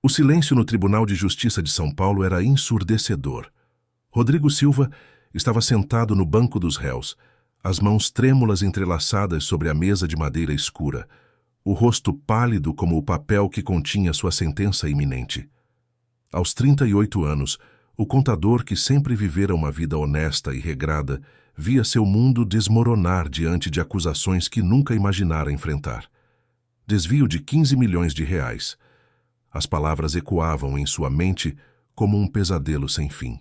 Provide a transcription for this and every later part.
O silêncio no Tribunal de Justiça de São Paulo era ensurdecedor. Rodrigo Silva estava sentado no banco dos réus, as mãos trêmulas entrelaçadas sobre a mesa de madeira escura, o rosto pálido como o papel que continha sua sentença iminente. Aos 38 anos, o contador que sempre vivera uma vida honesta e regrada via seu mundo desmoronar diante de acusações que nunca imaginara enfrentar. Desvio de 15 milhões de reais. As palavras ecoavam em sua mente como um pesadelo sem fim.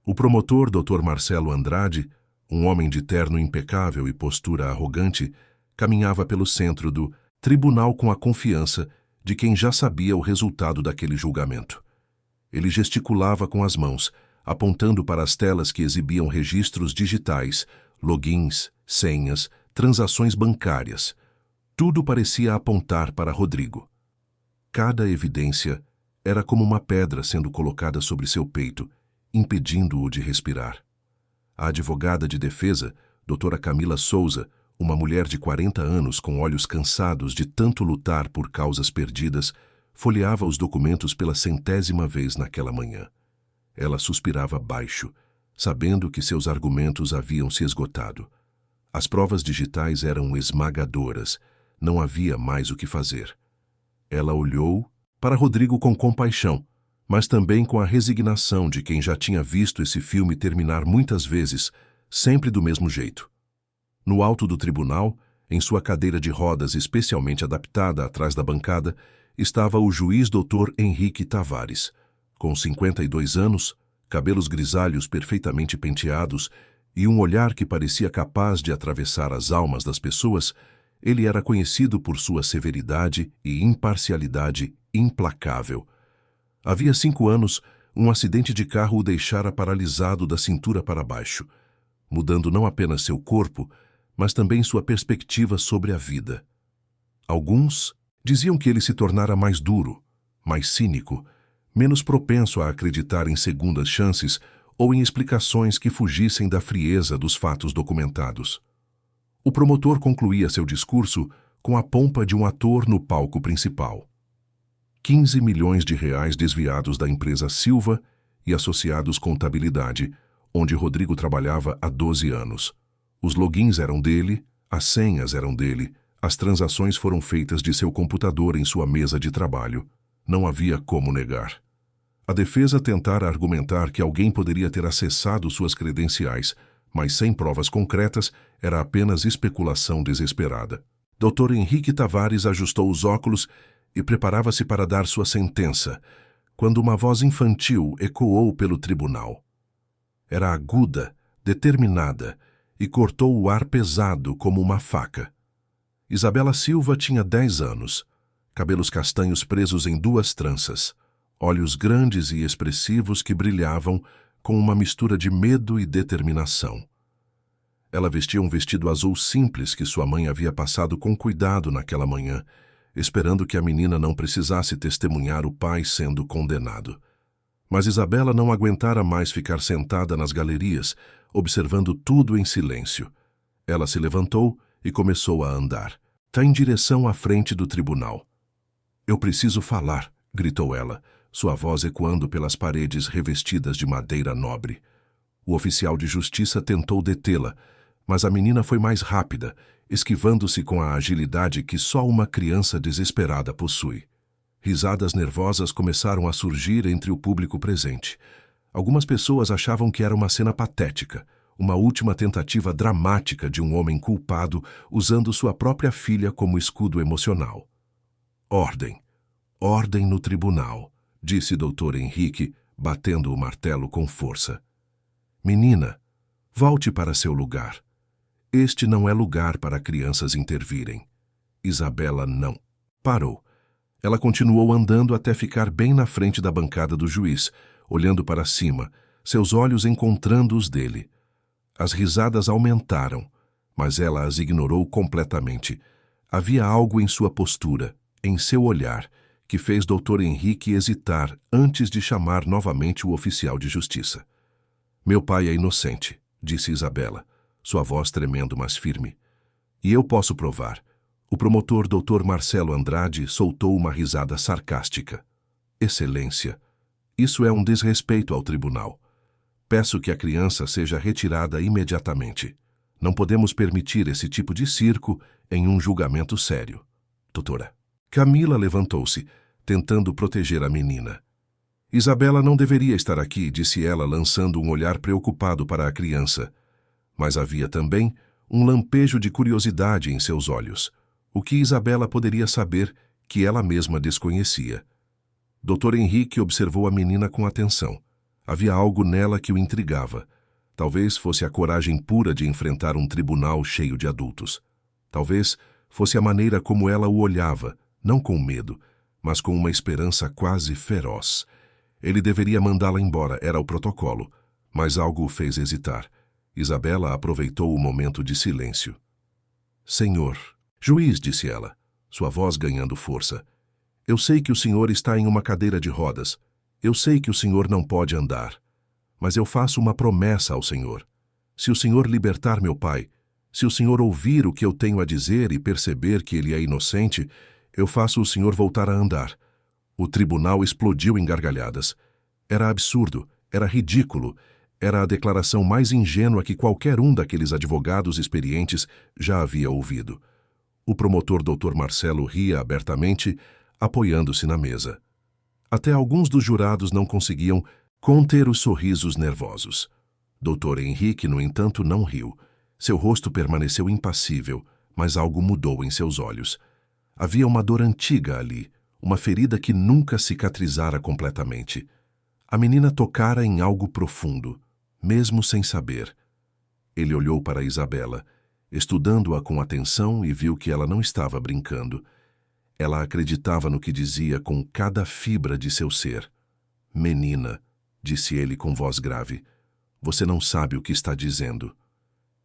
O promotor Dr. Marcelo Andrade, um homem de terno impecável e postura arrogante, caminhava pelo centro do tribunal com a confiança de quem já sabia o resultado daquele julgamento. Ele gesticulava com as mãos, apontando para as telas que exibiam registros digitais, logins, senhas, transações bancárias. Tudo parecia apontar para Rodrigo. Cada evidência era como uma pedra sendo colocada sobre seu peito, impedindo-o de respirar. A advogada de defesa, doutora Camila Souza, uma mulher de 40 anos com olhos cansados de tanto lutar por causas perdidas, folheava os documentos pela 100ª vez naquela manhã. Ela suspirava baixo, sabendo que seus argumentos haviam se esgotado. As provas digitais eram esmagadoras, não havia mais o que fazer. Ela olhou para Rodrigo com compaixão, mas também com a resignação de quem já tinha visto esse filme terminar muitas vezes, sempre do mesmo jeito. No alto do tribunal, em sua cadeira de rodas especialmente adaptada atrás da bancada, estava o juiz Dr. Henrique Tavares. Com 52 anos, cabelos grisalhos perfeitamente penteados e um olhar que parecia capaz de atravessar as almas das pessoas, ele era conhecido por sua severidade e imparcialidade implacável. Havia 5 anos, um acidente de carro o deixara paralisado da cintura para baixo, mudando não apenas seu corpo, mas também sua perspectiva sobre a vida. Alguns diziam que ele se tornara mais duro, mais cínico, menos propenso a acreditar em segundas chances ou em explicações que fugissem da frieza dos fatos documentados. O promotor concluía seu discurso com a pompa de um ator no palco principal. 15 milhões de reais desviados da empresa Silva e Associados Contabilidade, onde Rodrigo trabalhava há 12 anos. Os logins eram dele, as senhas eram dele, as transações foram feitas de seu computador em sua mesa de trabalho. Não havia como negar. A defesa tentara argumentar que alguém poderia ter acessado suas credenciais, mas sem provas concretas, era apenas especulação desesperada. Dr. Henrique Tavares ajustou os óculos e preparava-se para dar sua sentença, quando uma voz infantil ecoou pelo tribunal. Era aguda, determinada, e cortou o ar pesado como uma faca. Isabela Silva tinha 10 anos, cabelos castanhos presos em 2 tranças, olhos grandes e expressivos que brilhavam com uma mistura de medo e determinação. Ela vestia um vestido azul simples que sua mãe havia passado com cuidado naquela manhã, esperando que a menina não precisasse testemunhar o pai sendo condenado. Mas Isabela não aguentara mais ficar sentada nas galerias, observando tudo em silêncio. Ela se levantou e começou a andar, em direção à frente do tribunal. "Eu preciso falar", gritou ela, sua voz ecoando pelas paredes revestidas de madeira nobre. O oficial de justiça tentou detê-la, mas a menina foi mais rápida, esquivando-se com a agilidade que só uma criança desesperada possui. Risadas nervosas começaram a surgir entre o público presente. Algumas pessoas achavam que era uma cena patética, uma última tentativa dramática de um homem culpado usando sua própria filha como escudo emocional. "Ordem, ordem no tribunal", disse Dr. Henrique, batendo o martelo com força. "Menina, volte para seu lugar. Este não é lugar para crianças intervirem." Isabela não parou. Ela continuou andando até ficar bem na frente da bancada do juiz, olhando para cima, seus olhos encontrando os dele. As risadas aumentaram, mas ela as ignorou completamente. Havia algo em sua postura, em seu olhar, que fez Dr. Henrique hesitar antes de chamar novamente o oficial de justiça. "Meu pai é inocente", disse Isabela, sua voz tremendo, mas firme. "E eu posso provar." O promotor Dr. Marcelo Andrade soltou uma risada sarcástica. Excelência, isso é um desrespeito ao tribunal. Peço que a criança seja retirada imediatamente. Não podemos permitir esse tipo de circo em um julgamento sério. Doutora. Camila levantou-se, tentando proteger a menina. Isabela não deveria estar aqui, disse ela, lançando um olhar preocupado para a criança. Mas havia também um lampejo de curiosidade em seus olhos. O que Isabela poderia saber que ela mesma desconhecia? Dr. Henrique observou a menina com atenção. Havia algo nela que o intrigava. Talvez fosse a coragem pura de enfrentar um tribunal cheio de adultos. Talvez fosse a maneira como ela o olhava, não com medo, mas com uma esperança quase feroz. Ele deveria mandá-la embora, era o protocolo, mas algo o fez hesitar. Isabela aproveitou o momento de silêncio. Senhor, juiz, disse ela, sua voz ganhando força. Eu sei que o senhor está em uma cadeira de rodas. Eu sei que o senhor não pode andar. Mas eu faço uma promessa ao senhor. Se o senhor libertar meu pai, se o senhor ouvir o que eu tenho a dizer e perceber que ele é inocente, eu faço o senhor voltar a andar. O tribunal explodiu em gargalhadas. Era absurdo, era ridículo, era a declaração mais ingênua que qualquer um daqueles advogados experientes já havia ouvido. O promotor Dr. Marcelo ria abertamente, apoiando-se na mesa. Até alguns dos jurados não conseguiam conter os sorrisos nervosos. Dr. Henrique, no entanto, não riu. Seu rosto permaneceu impassível, mas algo mudou em seus olhos. Havia uma dor antiga ali, uma ferida que nunca cicatrizara completamente. A menina tocara em algo profundo, mesmo sem saber. Ele olhou para Isabela, estudando-a com atenção, e viu que ela não estava brincando. Ela acreditava no que dizia com cada fibra de seu ser. Menina, disse ele com voz grave, você não sabe o que está dizendo.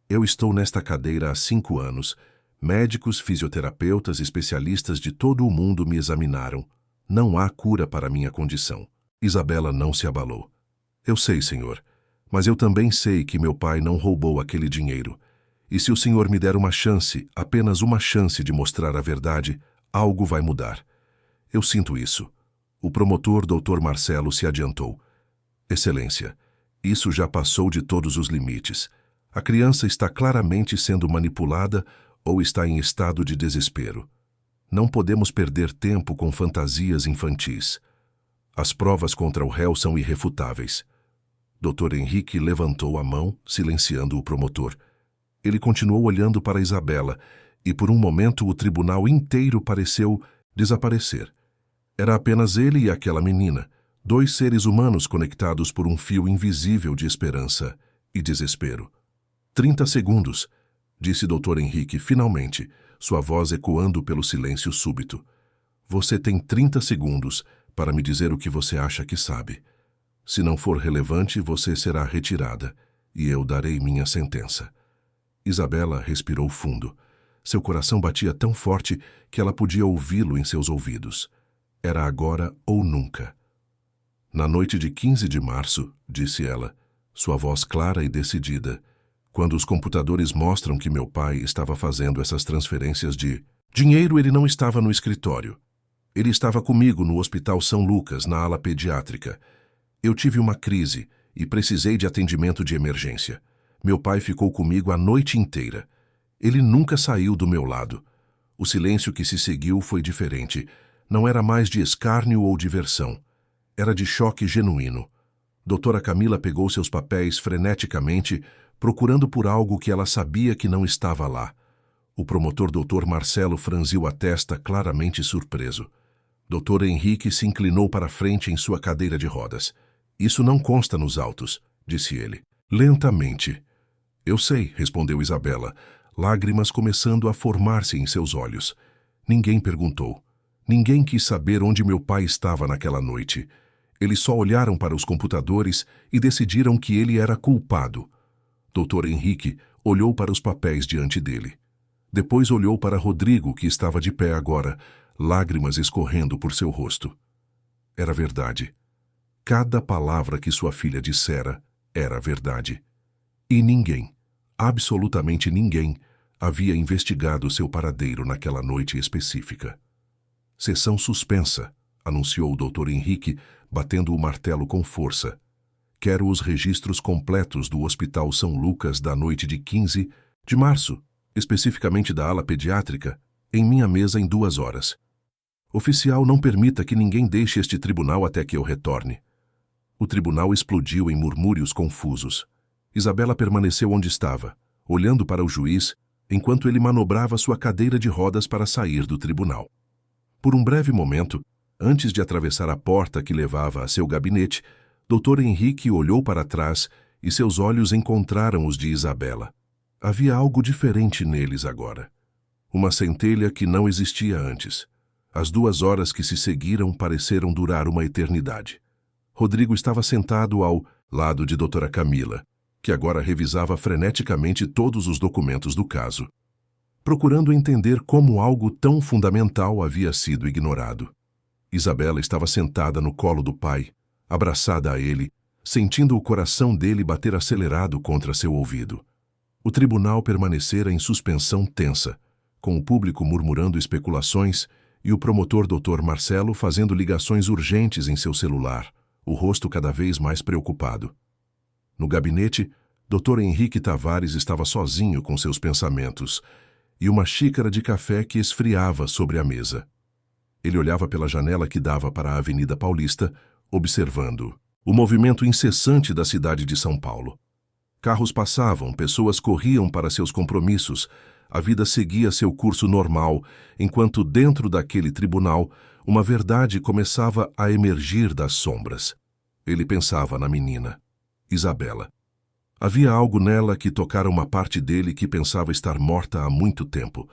Eu estou nesta cadeira há 5 anos. Médicos, fisioterapeutas, especialistas de todo o mundo me examinaram. Não há cura para minha condição. Isabela não se abalou. Eu sei, senhor, mas eu também sei que meu pai não roubou aquele dinheiro. E se o senhor me der uma chance, apenas uma chance de mostrar a verdade, algo vai mudar. Eu sinto isso. O promotor Dr. Marcelo se adiantou. Excelência, isso já passou de todos os limites. A criança está claramente sendo manipulada ou está em estado de desespero. Não podemos perder tempo com fantasias infantis. As provas contra o réu são irrefutáveis. Dr. Henrique levantou a mão, silenciando o promotor. Ele continuou olhando para Isabela, e por um momento o tribunal inteiro pareceu desaparecer. Era apenas ele e aquela menina, 2 seres humanos conectados por um fio invisível de esperança e desespero. 30 segundos, disse Dr. Henrique finalmente, sua voz ecoando pelo silêncio súbito. Você tem 30 segundos para me dizer o que você acha que sabe. Se não for relevante, você será retirada, e eu darei minha sentença. Isabela respirou fundo. Seu coração batia tão forte que ela podia ouvi-lo em seus ouvidos. Era agora ou nunca. Na noite de 15 de março, disse ela, sua voz clara e decidida, quando os computadores mostram que meu pai estava fazendo essas transferências de dinheiro, ele não estava no escritório. Ele estava comigo no Hospital São Lucas, na ala pediátrica. Eu tive uma crise e precisei de atendimento de emergência. Meu pai ficou comigo a noite inteira. Ele nunca saiu do meu lado. O silêncio que se seguiu foi diferente. Não era mais de escárnio ou diversão. Era de choque genuíno. Doutora Camila pegou seus papéis freneticamente, procurando por algo que ela sabia que não estava lá. O promotor Dr. Marcelo franziu a testa, claramente surpreso. Dr. Henrique se inclinou para frente em sua cadeira de rodas. Isso não consta nos autos, disse ele. Lentamente. Eu sei, respondeu Isabela, lágrimas começando a formar-se em seus olhos. Ninguém perguntou. Ninguém quis saber onde meu pai estava naquela noite. Eles só olharam para os computadores e decidiram que ele era culpado. Dr. Henrique olhou para os papéis diante dele. Depois olhou para Rodrigo, que estava de pé agora, lágrimas escorrendo por seu rosto. Era verdade. Cada palavra que sua filha dissera era verdade. E ninguém, absolutamente ninguém, havia investigado seu paradeiro naquela noite específica. Sessão suspensa, anunciou o Dr. Henrique, batendo o martelo com força. Quero os registros completos do Hospital São Lucas da noite de 15 de março, especificamente da ala pediátrica, em minha mesa em 2 horas. Oficial, não permita que ninguém deixe este tribunal até que eu retorne. O tribunal explodiu em murmúrios confusos. Isabela permaneceu onde estava, olhando para o juiz, enquanto ele manobrava sua cadeira de rodas para sair do tribunal. Por um breve momento, antes de atravessar a porta que levava a seu gabinete, Dr. Henrique olhou para trás e seus olhos encontraram os de Isabela. Havia algo diferente neles agora. Uma centelha que não existia antes. As 2 horas que se seguiram pareceram durar uma eternidade. Rodrigo estava sentado ao lado de Dra. Camila, que agora revisava freneticamente todos os documentos do caso, procurando entender como algo tão fundamental havia sido ignorado. Isabela estava sentada no colo do pai, abraçada a ele, sentindo o coração dele bater acelerado contra seu ouvido. O tribunal permanecera em suspensão tensa, com o público murmurando especulações e o promotor Dr. Marcelo fazendo ligações urgentes em seu celular, o rosto cada vez mais preocupado. No gabinete, Dr. Henrique Tavares estava sozinho com seus pensamentos e uma xícara de café que esfriava sobre a mesa. Ele olhava pela janela que dava para a Avenida Paulista, observando o movimento incessante da cidade de São Paulo. Carros passavam, pessoas corriam para seus compromissos, a vida seguia seu curso normal, enquanto dentro daquele tribunal, uma verdade começava a emergir das sombras. Ele pensava na menina, Isabela. Havia algo nela que tocara uma parte dele que pensava estar morta há muito tempo.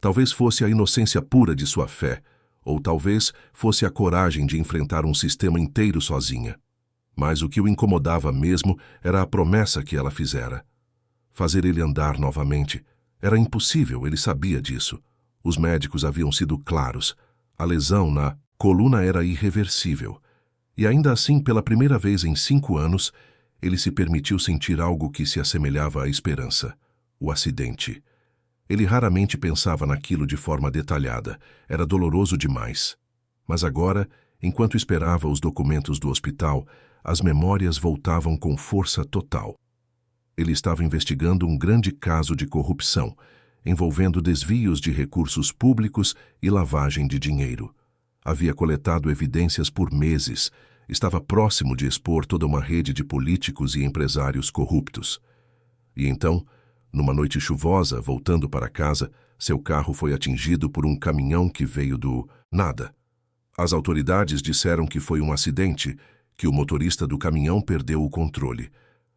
Talvez fosse a inocência pura de sua fé, ou talvez fosse a coragem de enfrentar um sistema inteiro sozinha. Mas o que o incomodava mesmo era a promessa que ela fizera. Fazer ele andar novamente. Era impossível, ele sabia disso. Os médicos haviam sido claros. A lesão na coluna era irreversível. E ainda assim, pela primeira vez em 5 anos, ele se permitiu sentir algo que se assemelhava à esperança. O acidente. Ele raramente pensava naquilo de forma detalhada. Era doloroso demais. Mas agora, enquanto esperava os documentos do hospital, as memórias voltavam com força total. Ele estava investigando um grande caso de corrupção, envolvendo desvios de recursos públicos e lavagem de dinheiro. Havia coletado evidências por meses, estava próximo de expor toda uma rede de políticos e empresários corruptos. E então, numa noite chuvosa, voltando para casa, seu carro foi atingido por um caminhão que veio do nada. As autoridades disseram que foi um acidente, que o motorista do caminhão perdeu o controle.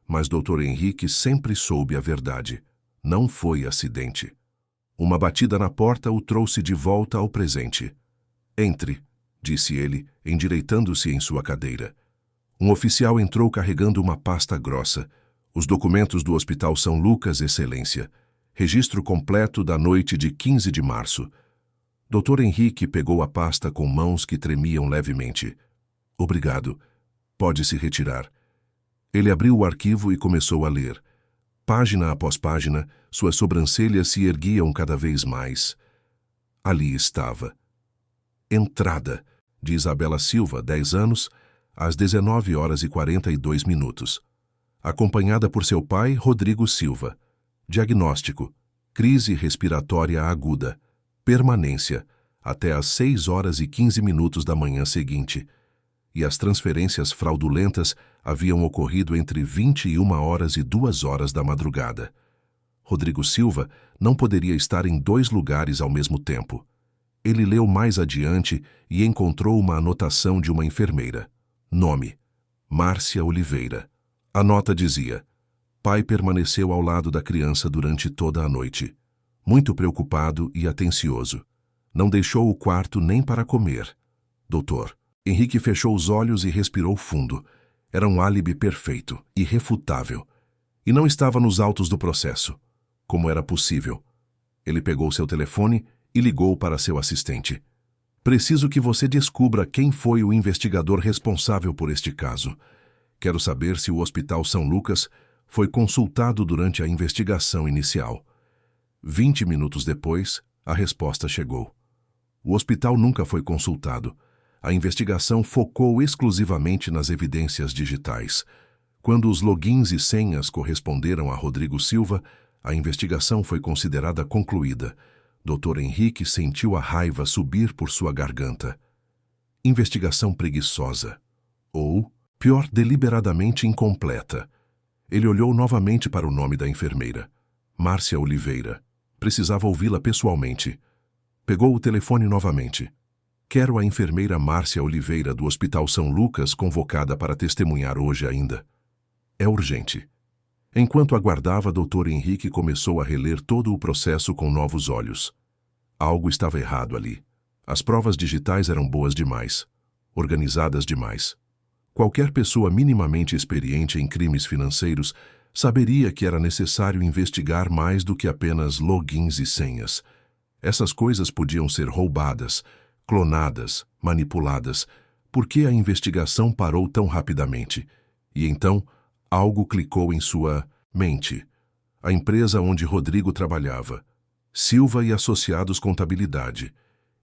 Mas Dr. Henrique sempre soube a verdade. Não foi acidente. Uma batida na porta o trouxe de volta ao presente. Entre, disse ele, endireitando-se em sua cadeira. Um oficial entrou carregando uma pasta grossa. Os documentos do Hospital São Lucas, Excelência. Registro completo da noite de 15 de março. Dr. Henrique pegou a pasta com mãos que tremiam levemente. Obrigado. Pode se retirar. Ele abriu o arquivo e começou a ler. Página após página, suas sobrancelhas se erguiam cada vez mais. Ali estava. Entrada, de Isabela Silva, 10 anos, às 19h42. Acompanhada por seu pai, Rodrigo Silva. Diagnóstico: crise respiratória aguda. Permanência, até às 6h15 da manhã seguinte. E as transferências fraudulentas haviam ocorrido entre 21h e 2h da madrugada. Rodrigo Silva não poderia estar em 2 lugares ao mesmo tempo. Ele leu mais adiante e encontrou uma anotação de uma enfermeira. Nome: Márcia Oliveira. A nota dizia: pai permaneceu ao lado da criança durante toda a noite. Muito preocupado e atencioso. Não deixou o quarto nem para comer. Doutor. Henrique fechou os olhos e respirou fundo. Era um álibi perfeito, irrefutável. E não estava nos autos do processo. Como era possível? Ele pegou seu telefone e ligou para seu assistente. Preciso que você descubra quem foi o investigador responsável por este caso. Quero saber se o Hospital São Lucas foi consultado durante a investigação inicial. 20 minutos depois, a resposta chegou. O hospital nunca foi consultado. A investigação focou exclusivamente nas evidências digitais. Quando os logins e senhas corresponderam a Rodrigo Silva, a investigação foi considerada concluída. Dr. Henrique sentiu a raiva subir por sua garganta. Investigação preguiçosa. Ou, pior, deliberadamente incompleta. Ele olhou novamente para o nome da enfermeira. Márcia Oliveira. Precisava ouvi-la pessoalmente. Pegou o telefone novamente. Quero a enfermeira Márcia Oliveira do Hospital São Lucas convocada para testemunhar hoje ainda. É urgente. Enquanto aguardava, Dr. Henrique começou a reler todo o processo com novos olhos. Algo estava errado ali. As provas digitais eram boas demais, organizadas demais. Qualquer pessoa minimamente experiente em crimes financeiros saberia que era necessário investigar mais do que apenas logins e senhas. Essas coisas podiam ser roubadas, clonadas, manipuladas. Por que a investigação parou tão rapidamente? E então, algo clicou em sua mente. A empresa onde Rodrigo trabalhava. Silva e Associados Contabilidade.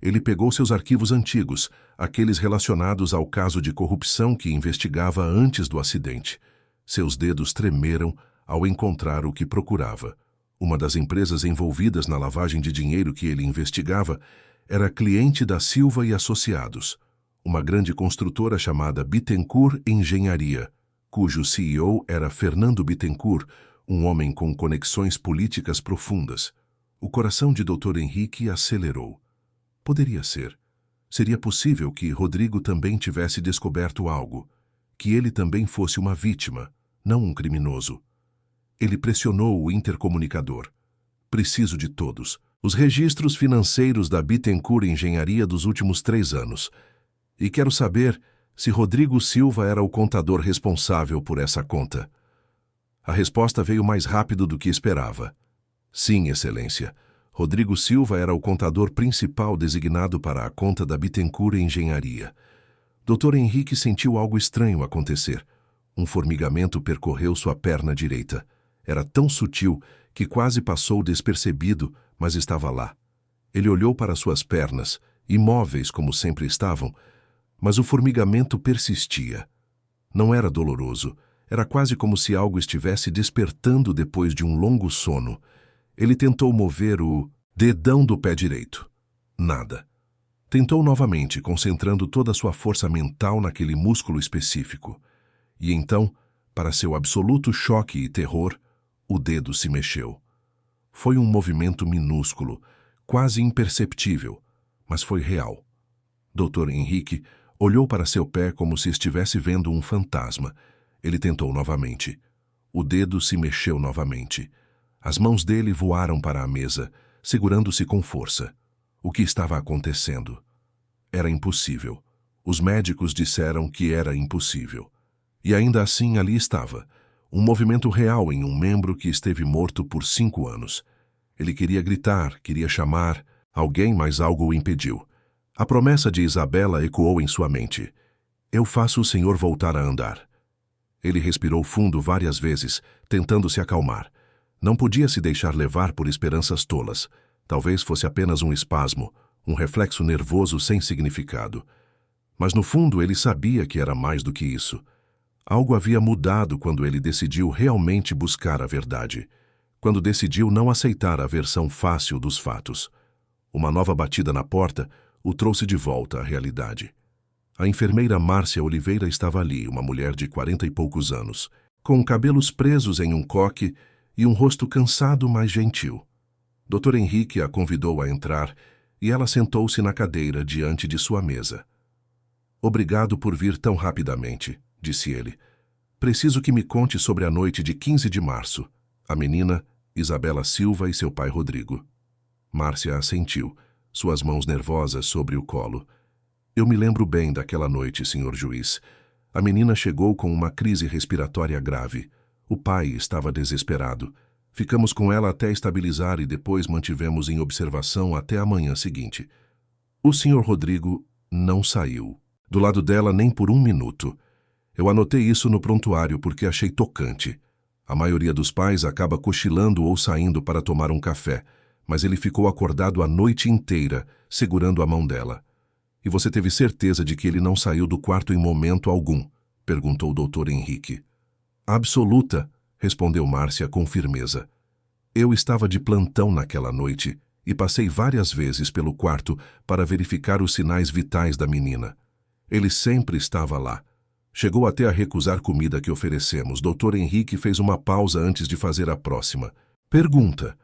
Ele pegou seus arquivos antigos, aqueles relacionados ao caso de corrupção que investigava antes do acidente. Seus dedos tremeram ao encontrar o que procurava. Uma das empresas envolvidas na lavagem de dinheiro que ele investigava era cliente da Silva e Associados, uma grande construtora chamada Bittencourt Engenharia, cujo CEO era Fernando Bittencourt, um homem com conexões políticas profundas. O coração de Dr. Henrique acelerou. Poderia ser. Seria possível que Rodrigo também tivesse descoberto algo, que ele também fosse uma vítima, não um criminoso. Ele pressionou o intercomunicador. Preciso de todos. Os registros financeiros da Bittencourt Engenharia dos últimos 3 anos. E quero saber se Rodrigo Silva era o contador responsável por essa conta. A resposta veio mais rápido do que esperava. Sim, Excelência. Rodrigo Silva era o contador principal designado para a conta da Bittencourt Engenharia. Dr. Henrique sentiu algo estranho acontecer. Um formigamento percorreu sua perna direita. Era tão sutil que quase passou despercebido, mas estava lá. Ele olhou para suas pernas, imóveis como sempre estavam, mas o formigamento persistia. Não era doloroso, era quase como se algo estivesse despertando depois de um longo sono. Ele tentou mover o dedão do pé direito. Nada. Tentou novamente, concentrando toda a sua força mental naquele músculo específico. E então, para seu absoluto choque e terror, o dedo se mexeu. Foi um movimento minúsculo, quase imperceptível, mas foi real. Dr. Henrique olhou para seu pé como se estivesse vendo um fantasma. Ele tentou novamente. O dedo se mexeu novamente. As mãos dele voaram para a mesa, segurando-se com força. O que estava acontecendo? Era impossível. Os médicos disseram que era impossível. E ainda assim ali estava. Um movimento real em um membro que esteve morto por 5 anos. Ele queria gritar, queria chamar alguém, mas algo o impediu. A promessa de Isabela ecoou em sua mente. Eu faço o senhor voltar a andar. Ele respirou fundo várias vezes, tentando se acalmar. Não podia se deixar levar por esperanças tolas. Talvez fosse apenas um espasmo, um reflexo nervoso sem significado. Mas no fundo ele sabia que era mais do que isso. Algo havia mudado quando ele decidiu realmente buscar a verdade. Quando decidiu não aceitar a versão fácil dos fatos. Uma nova batida na porta o trouxe de volta à realidade. A enfermeira Márcia Oliveira estava ali, uma mulher de 40 e poucos anos, com cabelos presos em um coque e um rosto cansado, mas gentil. Dr. Henrique a convidou a entrar e ela sentou-se na cadeira diante de sua mesa. Obrigado por vir tão rapidamente, disse ele. Preciso que me conte sobre a noite de 15 de março. A menina, Isabela Silva e seu pai Rodrigo. Márcia assentiu, suas mãos nervosas sobre o colo. Eu me lembro bem daquela noite, senhor juiz. A menina chegou com uma crise respiratória grave. O pai estava desesperado. Ficamos com ela até estabilizar e depois mantivemos em observação até a manhã seguinte. O senhor Rodrigo não saiu do lado dela nem por 1 minuto. Eu anotei isso no prontuário porque achei tocante. A maioria dos pais acaba cochilando ou saindo para tomar um café, mas ele ficou acordado a noite inteira, segurando a mão dela. E você teve certeza de que ele não saiu do quarto em momento algum? Perguntou o Dr. Henrique. Absoluta, respondeu Márcia com firmeza. Eu estava de plantão naquela noite e passei várias vezes pelo quarto para verificar os sinais vitais da menina. Ele sempre estava lá. Chegou até a recusar comida que oferecemos. Dr. Henrique fez uma pausa antes de fazer a próxima. Pergunta.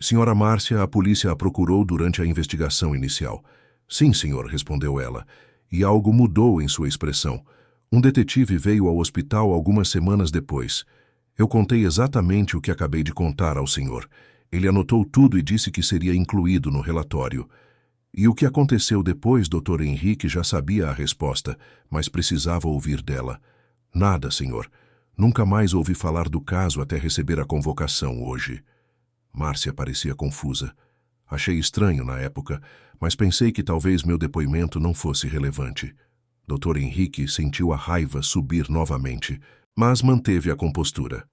Senhora Márcia, a polícia a procurou durante a investigação inicial. Sim, senhor, respondeu ela. E algo mudou em sua expressão. Um detetive veio ao hospital algumas semanas depois. Eu contei exatamente o que acabei de contar ao senhor. Ele anotou tudo e disse que seria incluído no relatório. E o que aconteceu depois, Dr. Henrique já sabia a resposta, mas precisava ouvir dela. Nada, senhor. Nunca mais ouvi falar do caso até receber a convocação hoje. Márcia parecia confusa. Achei estranho na época, mas pensei que talvez meu depoimento não fosse relevante. Dr. Henrique sentiu a raiva subir novamente, mas manteve a compostura.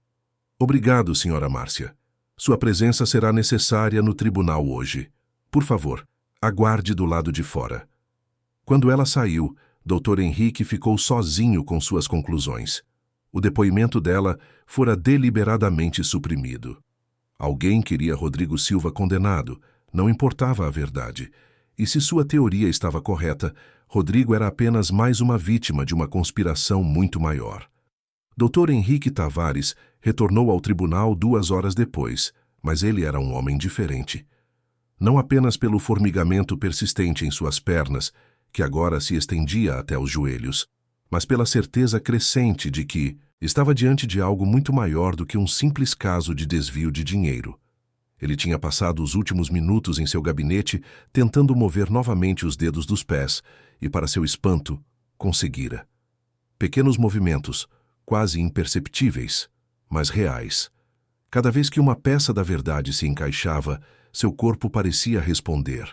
Obrigado, senhora Márcia. Sua presença será necessária no tribunal hoje. Por favor, aguarde do lado de fora. Quando ela saiu, Dr. Henrique ficou sozinho com suas conclusões. O depoimento dela fora deliberadamente suprimido. Alguém queria Rodrigo Silva condenado, não importava a verdade. E se sua teoria estava correta, Rodrigo era apenas mais uma vítima de uma conspiração muito maior. Dr. Henrique Tavares retornou ao tribunal 2 horas depois, mas ele era um homem diferente. Não apenas pelo formigamento persistente em suas pernas, que agora se estendia até os joelhos, mas pela certeza crescente de que estava diante de algo muito maior do que um simples caso de desvio de dinheiro. Ele tinha passado os últimos minutos em seu gabinete tentando mover novamente os dedos dos pés e, para seu espanto, conseguira. Pequenos movimentos, quase imperceptíveis, mas reais. Cada vez que uma peça da verdade se encaixava, seu corpo parecia responder.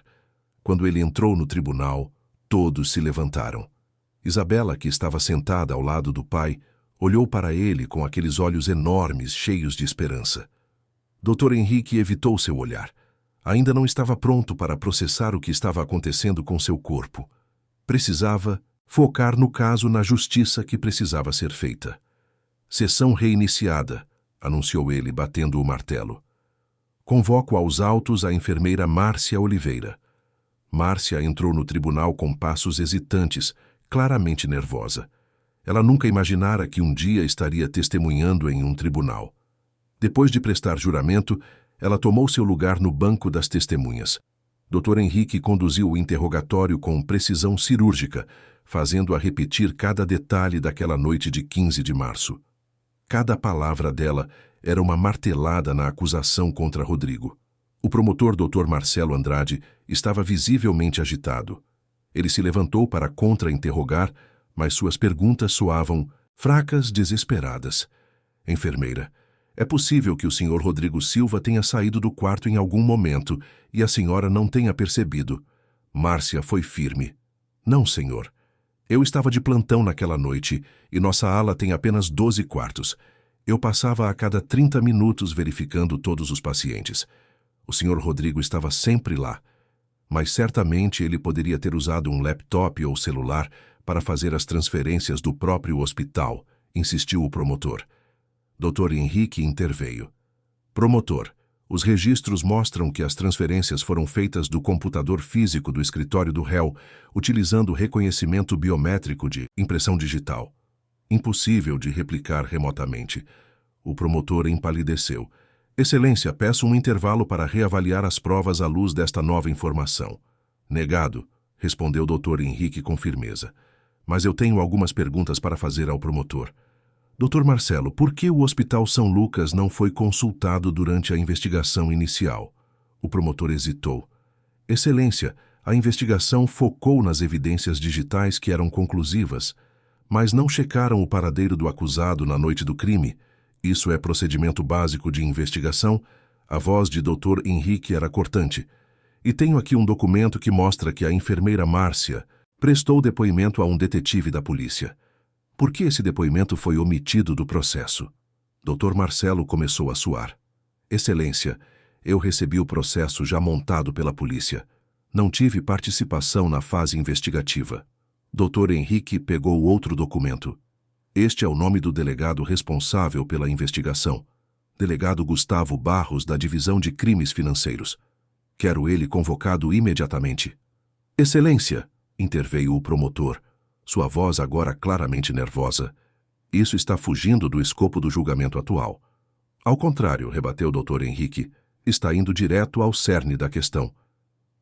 Quando ele entrou no tribunal, todos se levantaram. Isabela, que estava sentada ao lado do pai, olhou para ele com aqueles olhos enormes, cheios de esperança. Dr. Henrique evitou seu olhar. Ainda não estava pronto para processar o que estava acontecendo com seu corpo. Precisava focar no caso, na justiça que precisava ser feita. Sessão reiniciada, anunciou ele, batendo o martelo. Convoco aos autos a enfermeira Márcia Oliveira. Márcia entrou no tribunal com passos hesitantes, claramente nervosa. Ela nunca imaginara que um dia estaria testemunhando em um tribunal. Depois de prestar juramento, ela tomou seu lugar no banco das testemunhas. Dr. Henrique conduziu o interrogatório com precisão cirúrgica, fazendo-a repetir cada detalhe daquela noite de 15 de março. Cada palavra dela era uma martelada na acusação contra Rodrigo. O promotor Dr. Marcelo Andrade estava visivelmente agitado. Ele se levantou para contra-interrogar, mas suas perguntas soavam fracas, desesperadas. Enfermeira, é possível que o Sr. Rodrigo Silva tenha saído do quarto em algum momento e a senhora não tenha percebido. Márcia foi firme. Não, senhor. Eu estava de plantão naquela noite e nossa ala tem apenas 12 quartos. Eu passava a cada 30 minutos verificando todos os pacientes. O Sr. Rodrigo estava sempre lá. Mas certamente ele poderia ter usado um laptop ou celular para fazer as transferências do próprio hospital, insistiu o promotor. Dr. Henrique interveio. Promotor, os registros mostram que as transferências foram feitas do computador físico do escritório do réu, utilizando reconhecimento biométrico de impressão digital. Impossível de replicar remotamente. O promotor empalideceu. Excelência, peço um intervalo para reavaliar as provas à luz desta nova informação. Negado, respondeu Dr. Henrique com firmeza. Mas eu tenho algumas perguntas para fazer ao promotor. Dr. Marcelo, por que o Hospital São Lucas não foi consultado durante a investigação inicial? O promotor hesitou. Excelência, a investigação focou nas evidências digitais que eram conclusivas, mas não checaram o paradeiro do acusado na noite do crime. Isso é procedimento básico de investigação? A voz de Dr. Henrique era cortante. E tenho aqui um documento que mostra que a enfermeira Márcia prestou depoimento a um detetive da polícia. Por que esse depoimento foi omitido do processo? Dr. Marcelo começou a suar. Excelência, eu recebi o processo já montado pela polícia. Não tive participação na fase investigativa. Dr. Henrique pegou outro documento. Este é o nome do delegado responsável pela investigação. Delegado Gustavo Barros, da Divisão de Crimes Financeiros. Quero ele convocado imediatamente. Excelência, interveio o promotor, sua voz agora claramente nervosa. Isso está fugindo do escopo do julgamento atual. Ao contrário, rebateu o Dr. Henrique, está indo direto ao cerne da questão.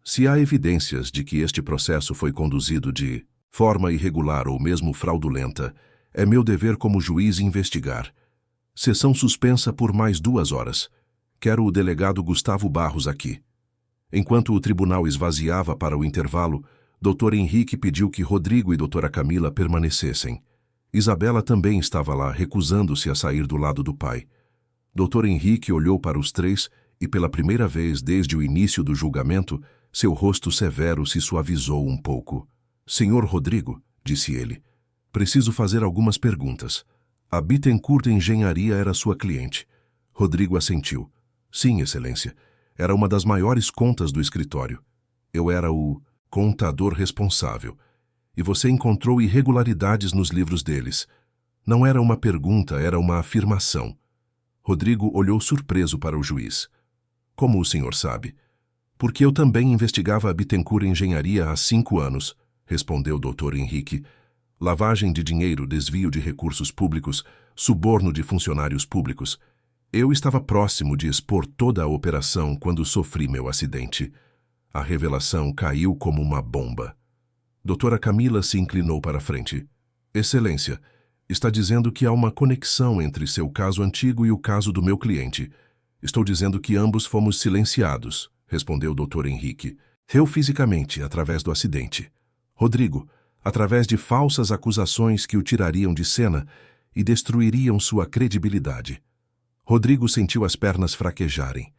Se há evidências de que este processo foi conduzido de forma irregular ou mesmo fraudulenta, é meu dever como juiz investigar. Sessão suspensa por mais 2 horas. Quero o delegado Gustavo Barros aqui. Enquanto o tribunal esvaziava para o intervalo, Dr. Henrique pediu que Rodrigo e Dra. Camila permanecessem. Isabela também estava lá, recusando-se a sair do lado do pai. Dr. Henrique olhou para os 3 e, pela primeira vez desde o início do julgamento, seu rosto severo se suavizou um pouco. Senhor Rodrigo, disse ele, preciso fazer algumas perguntas. A Bittencourt Engenharia era sua cliente. Rodrigo assentiu. Sim, excelência. Era uma das maiores contas do escritório. Eu era o contador responsável. E você encontrou irregularidades nos livros deles. Não era uma pergunta, era uma afirmação. Rodrigo olhou surpreso para o juiz. Como o senhor sabe? Porque eu também investigava a Bittencourt Engenharia há 5 anos, respondeu o Dr. Henrique. Lavagem de dinheiro, desvio de recursos públicos, suborno de funcionários públicos. Eu estava próximo de expor toda a operação quando sofri meu acidente. A revelação caiu como uma bomba. Doutora Camila se inclinou para a frente. Excelência, está dizendo que há uma conexão entre seu caso antigo e o caso do meu cliente. Estou dizendo que ambos fomos silenciados, respondeu o Dr. Henrique. Eu fisicamente, através do acidente. Rodrigo, através de falsas acusações que o tirariam de cena e destruiriam sua credibilidade. Rodrigo sentiu as pernas fraquejarem.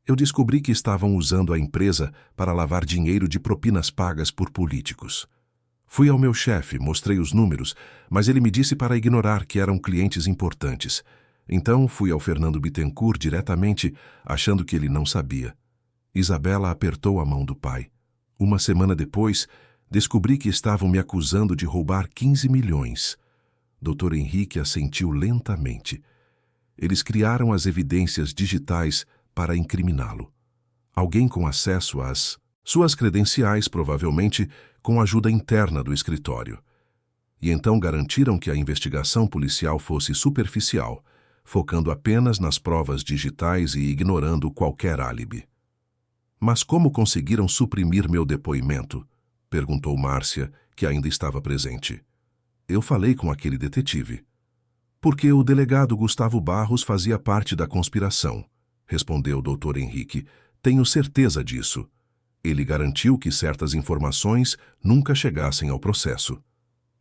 Eu descobri que estavam usando a empresa para lavar dinheiro de propinas pagas por políticos. Fui ao meu chefe, mostrei os números, mas ele me disse para ignorar que eram clientes importantes. Então fui ao Fernando Bittencourt diretamente, achando que ele não sabia. Isabela apertou a mão do pai. Uma semana depois, descobri que estavam me acusando de roubar 15 milhões. Dr. Henrique assentiu lentamente. Eles criaram as evidências digitais para incriminá-lo. Alguém com acesso às suas credenciais, provavelmente com ajuda interna do escritório. E então garantiram que a investigação policial fosse superficial, focando apenas nas provas digitais e ignorando qualquer álibi. Mas como conseguiram suprimir meu depoimento? Perguntou Márcia, que ainda estava presente. Eu falei com aquele detetive. Porque o delegado Gustavo Barros fazia parte da conspiração, respondeu o Dr. Henrique. Tenho certeza disso. Ele garantiu que certas informações nunca chegassem ao processo.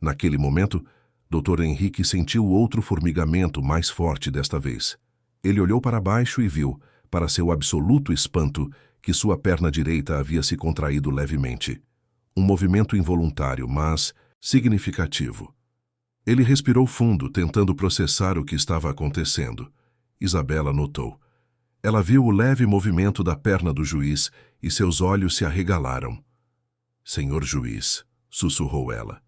Naquele momento, Dr. Henrique sentiu outro formigamento mais forte desta vez. Ele olhou para baixo e viu, para seu absoluto espanto, que sua perna direita havia se contraído levemente. Um movimento involuntário, mas significativo. Ele respirou fundo, tentando processar o que estava acontecendo. Isabela notou. Ela viu o leve movimento da perna do juiz e seus olhos se arregalaram. Senhor juiz, sussurrou ela.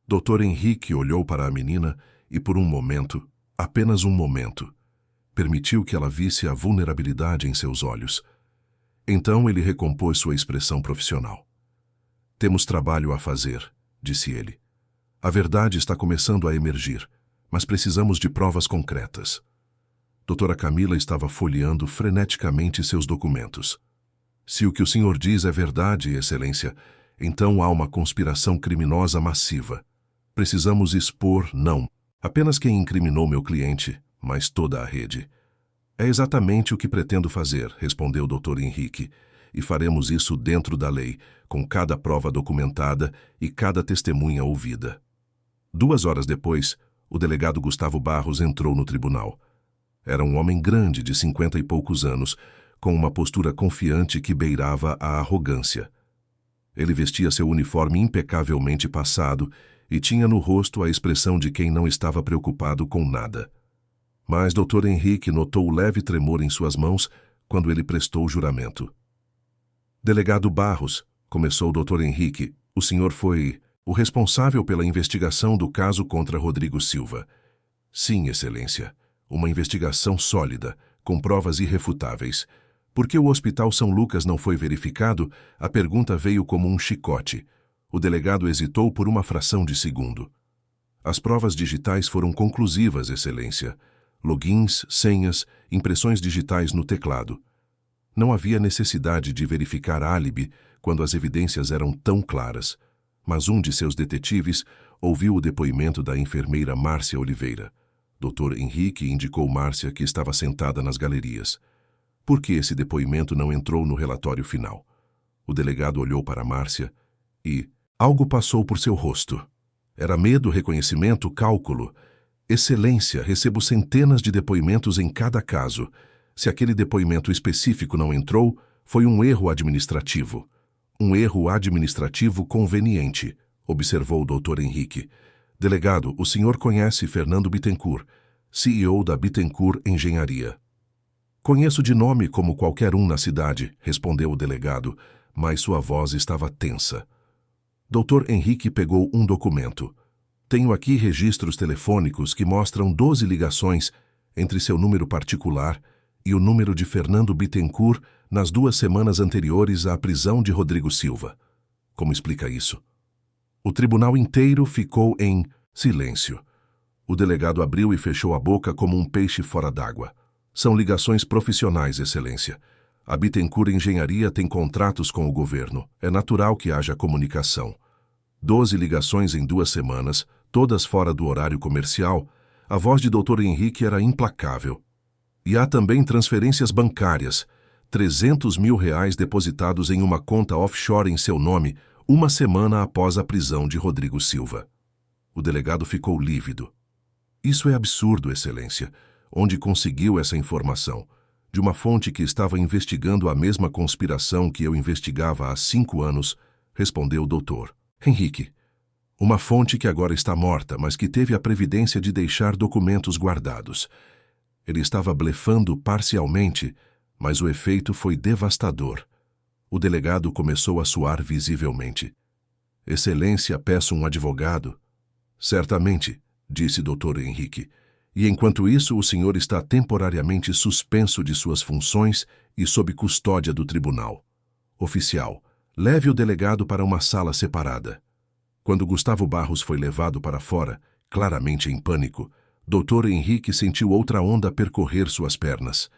Dr. Henrique olhou para a menina e por um momento, apenas um momento, permitiu que ela visse a vulnerabilidade em seus olhos. Então ele recompôs sua expressão profissional. Temos trabalho a fazer, disse ele. A verdade está começando a emergir, mas precisamos de provas concretas. Doutora Camila estava folheando freneticamente seus documentos. Se o que o senhor diz é verdade, excelência, então há uma conspiração criminosa massiva. Precisamos expor, não apenas quem incriminou meu cliente, mas toda a rede. É exatamente o que pretendo fazer, respondeu o Dr. Henrique, e faremos isso dentro da lei, com cada prova documentada e cada testemunha ouvida. 2 horas depois, o delegado Gustavo Barros entrou no tribunal. Era um homem grande, de 50 e poucos anos, com uma postura confiante que beirava a arrogância. Ele vestia seu uniforme impecavelmente passado e tinha no rosto a expressão de quem não estava preocupado com nada. Mas Dr. Henrique notou o leve tremor em suas mãos quando ele prestou o juramento. Delegado Barros, começou o Dr. Henrique, o senhor foi o responsável pela investigação do caso contra Rodrigo Silva. Sim, Excelência. Uma investigação sólida, com provas irrefutáveis. Por que o Hospital São Lucas não foi verificado? A pergunta veio como um chicote. O delegado hesitou por uma fração de segundo. As provas digitais foram conclusivas, Excelência. Logins, senhas, impressões digitais no teclado. Não havia necessidade de verificar álibi quando as evidências eram tão claras. Mas um de seus detetives ouviu o depoimento da enfermeira Márcia Oliveira. Dr. Henrique indicou Márcia, que estava sentada nas galerias. Por que esse depoimento não entrou no relatório final? O delegado olhou para Márcia e algo passou por seu rosto. Era medo, reconhecimento, cálculo. Excelência, recebo centenas de depoimentos em cada caso. Se aquele depoimento específico não entrou, foi um erro administrativo. Um erro administrativo conveniente, observou o Dr. Henrique. Delegado, o senhor conhece Fernando Bittencourt, CEO da Bittencourt Engenharia. Conheço de nome como qualquer um na cidade, respondeu o delegado, mas sua voz estava tensa. Dr. Henrique pegou um documento. Tenho aqui registros telefônicos que mostram 12 ligações entre seu número particular e o número de Fernando Bittencourt nas 2 semanas anteriores à prisão de Rodrigo Silva. Como explica isso? O tribunal inteiro ficou em silêncio. O delegado abriu e fechou a boca como um peixe fora d'água. São ligações profissionais, Excelência. A Bittencourt Engenharia tem contratos com o governo. É natural que haja comunicação. 12 ligações em 2 semanas, todas fora do horário comercial. A voz de Dr. Henrique era implacável. E há também transferências bancárias. R$300 mil depositados em uma conta offshore em seu nome, 1 semana após a prisão de Rodrigo Silva. O delegado ficou lívido. Isso é absurdo, Excelência. Onde conseguiu essa informação? De uma fonte que estava investigando a mesma conspiração que eu investigava há 5 anos, respondeu o doutor Henrique. Uma fonte que agora está morta, mas que teve a previdência de deixar documentos guardados. Ele estava blefando parcialmente, mas o efeito foi devastador. O delegado começou a suar visivelmente. Excelência, peço um advogado. Certamente, disse Dr. Henrique. E enquanto isso, o senhor está temporariamente suspenso de suas funções e sob custódia do tribunal. Oficial, leve o delegado para uma sala separada. Quando Gustavo Barros foi levado para fora, claramente em pânico, Dr. Henrique sentiu outra onda percorrer suas pernas.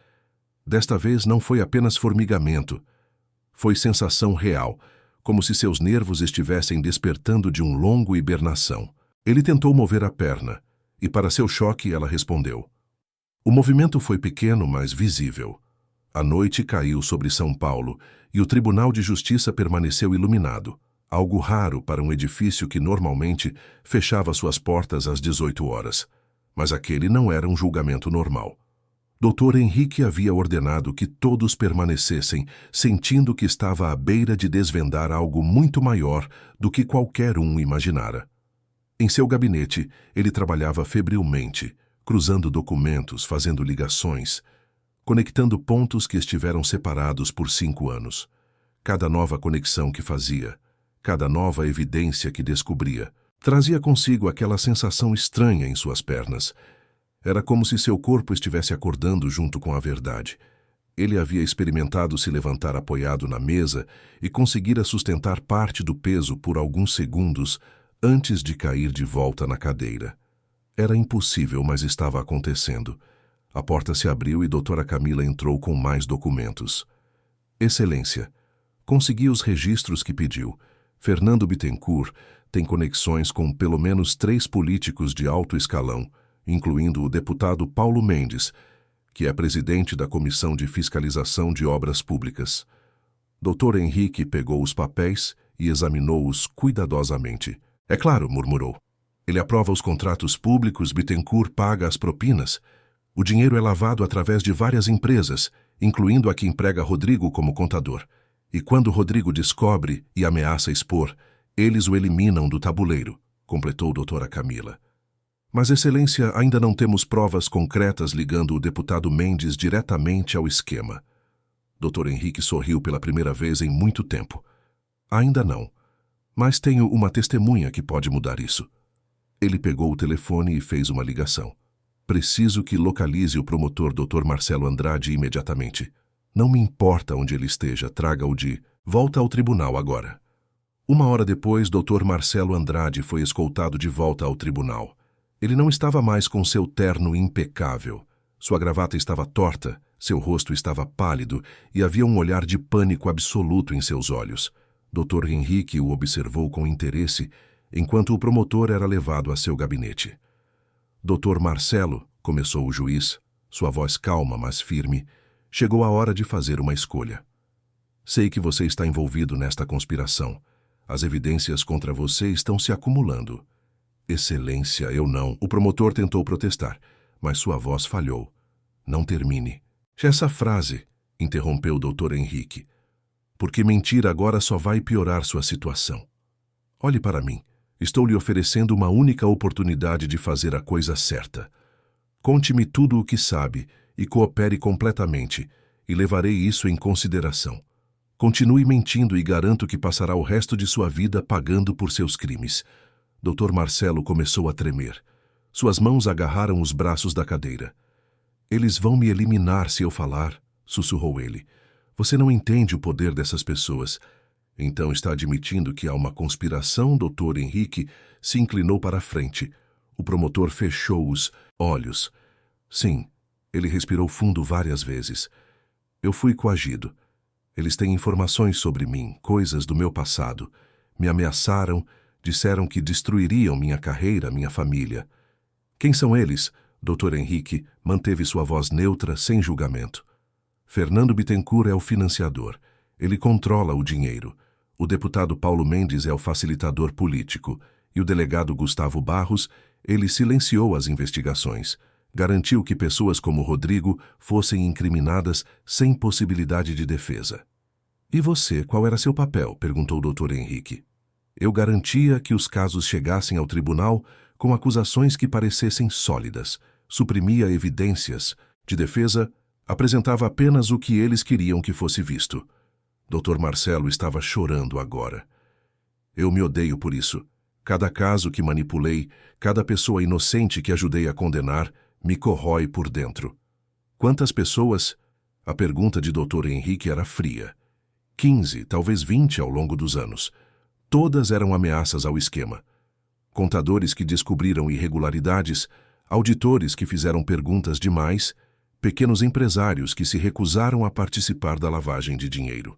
Desta vez não foi apenas formigamento. Foi sensação real, como se seus nervos estivessem despertando de um longo hibernação. Ele tentou mover a perna, e para seu choque ela respondeu. O movimento foi pequeno, mas visível. A noite caiu sobre São Paulo, e o Tribunal de Justiça permaneceu iluminado, algo raro para um edifício que normalmente fechava suas portas às 18 horas. Mas aquele não era um julgamento normal. Dr. Henrique havia ordenado que todos permanecessem, sentindo que estava à beira de desvendar algo muito maior do que qualquer um imaginara. Em seu gabinete, ele trabalhava febrilmente, cruzando documentos, fazendo ligações, conectando pontos que estiveram separados por 5 anos. Cada nova conexão que fazia, cada nova evidência que descobria, trazia consigo aquela sensação estranha em suas pernas. Era como se seu corpo estivesse acordando junto com a verdade. Ele havia experimentado se levantar apoiado na mesa e conseguira sustentar parte do peso por alguns segundos antes de cair de volta na cadeira. Era impossível, mas estava acontecendo. A porta se abriu e doutora Camila entrou com mais documentos. Excelência, consegui os registros que pediu. Fernando Bittencourt tem conexões com pelo menos 3 políticos de alto escalão, incluindo o deputado Paulo Mendes, que é presidente da Comissão de Fiscalização de Obras Públicas. Dr. Henrique pegou os papéis e examinou-os cuidadosamente. É claro, murmurou. Ele aprova os contratos públicos, Bittencourt paga as propinas. O dinheiro é lavado através de várias empresas, incluindo a que emprega Rodrigo como contador. E quando Rodrigo descobre e ameaça expor, eles o eliminam do tabuleiro, completou doutora Camila. Mas, Excelência, ainda não temos provas concretas ligando o deputado Mendes diretamente ao esquema. Dr. Henrique sorriu pela primeira vez em muito tempo. Ainda não, mas tenho uma testemunha que pode mudar isso. Ele pegou o telefone e fez uma ligação. Preciso que localize o promotor Dr. Marcelo Andrade imediatamente. Não me importa onde ele esteja, traga-o de volta ao tribunal agora. 1 hora depois, Dr. Marcelo Andrade foi escoltado de volta ao tribunal. Ele não estava mais com seu terno impecável. Sua gravata estava torta, seu rosto estava pálido e havia um olhar de pânico absoluto em seus olhos. Dr. Henrique o observou com interesse, enquanto o promotor era levado a seu gabinete. Dr. Marcelo, começou o juiz, sua voz calma, mas firme, chegou a hora de fazer uma escolha. Sei que você está envolvido nesta conspiração. As evidências contra você estão se acumulando. Excelência, eu não. O promotor tentou protestar, mas sua voz falhou. Não termine. Essa frase, interrompeu o Dr. Henrique, porque mentir agora só vai piorar sua situação. Olhe para mim. Estou lhe oferecendo uma única oportunidade de fazer a coisa certa. Conte-me tudo o que sabe e coopere completamente, e levarei isso em consideração. Continue mentindo e garanto que passará o resto de sua vida pagando por seus crimes. Dr. Marcelo começou a tremer. Suas mãos agarraram os braços da cadeira. Eles vão me eliminar se eu falar, sussurrou ele. Você não entende o poder dessas pessoas. Então está admitindo que há uma conspiração? Dr. Henrique se inclinou para a frente. O promotor fechou os olhos. Sim, ele respirou fundo várias vezes. Eu fui coagido. Eles têm informações sobre mim, coisas do meu passado. Me ameaçaram, disseram que destruiriam minha carreira, minha família. Quem são eles? Dr. Henrique manteve sua voz neutra, sem julgamento. Fernando Bittencourt é o financiador. Ele controla o dinheiro. O deputado Paulo Mendes é o facilitador político. E o delegado Gustavo Barros, ele silenciou as investigações. Garantiu que pessoas como Rodrigo fossem incriminadas sem possibilidade de defesa. E você, qual era seu papel? Perguntou o Dr. Henrique. Eu garantia que os casos chegassem ao tribunal com acusações que parecessem sólidas. Suprimia evidências. De defesa, apresentava apenas o que eles queriam que fosse visto. Dr. Marcelo estava chorando agora. Eu me odeio por isso. Cada caso que manipulei, cada pessoa inocente que ajudei a condenar, me corrói por dentro. Quantas pessoas? A pergunta de Dr. Henrique era fria. 15, talvez 20 ao longo dos anos. Todas eram ameaças ao esquema. Contadores que descobriram irregularidades, auditores que fizeram perguntas demais, pequenos empresários que se recusaram a participar da lavagem de dinheiro.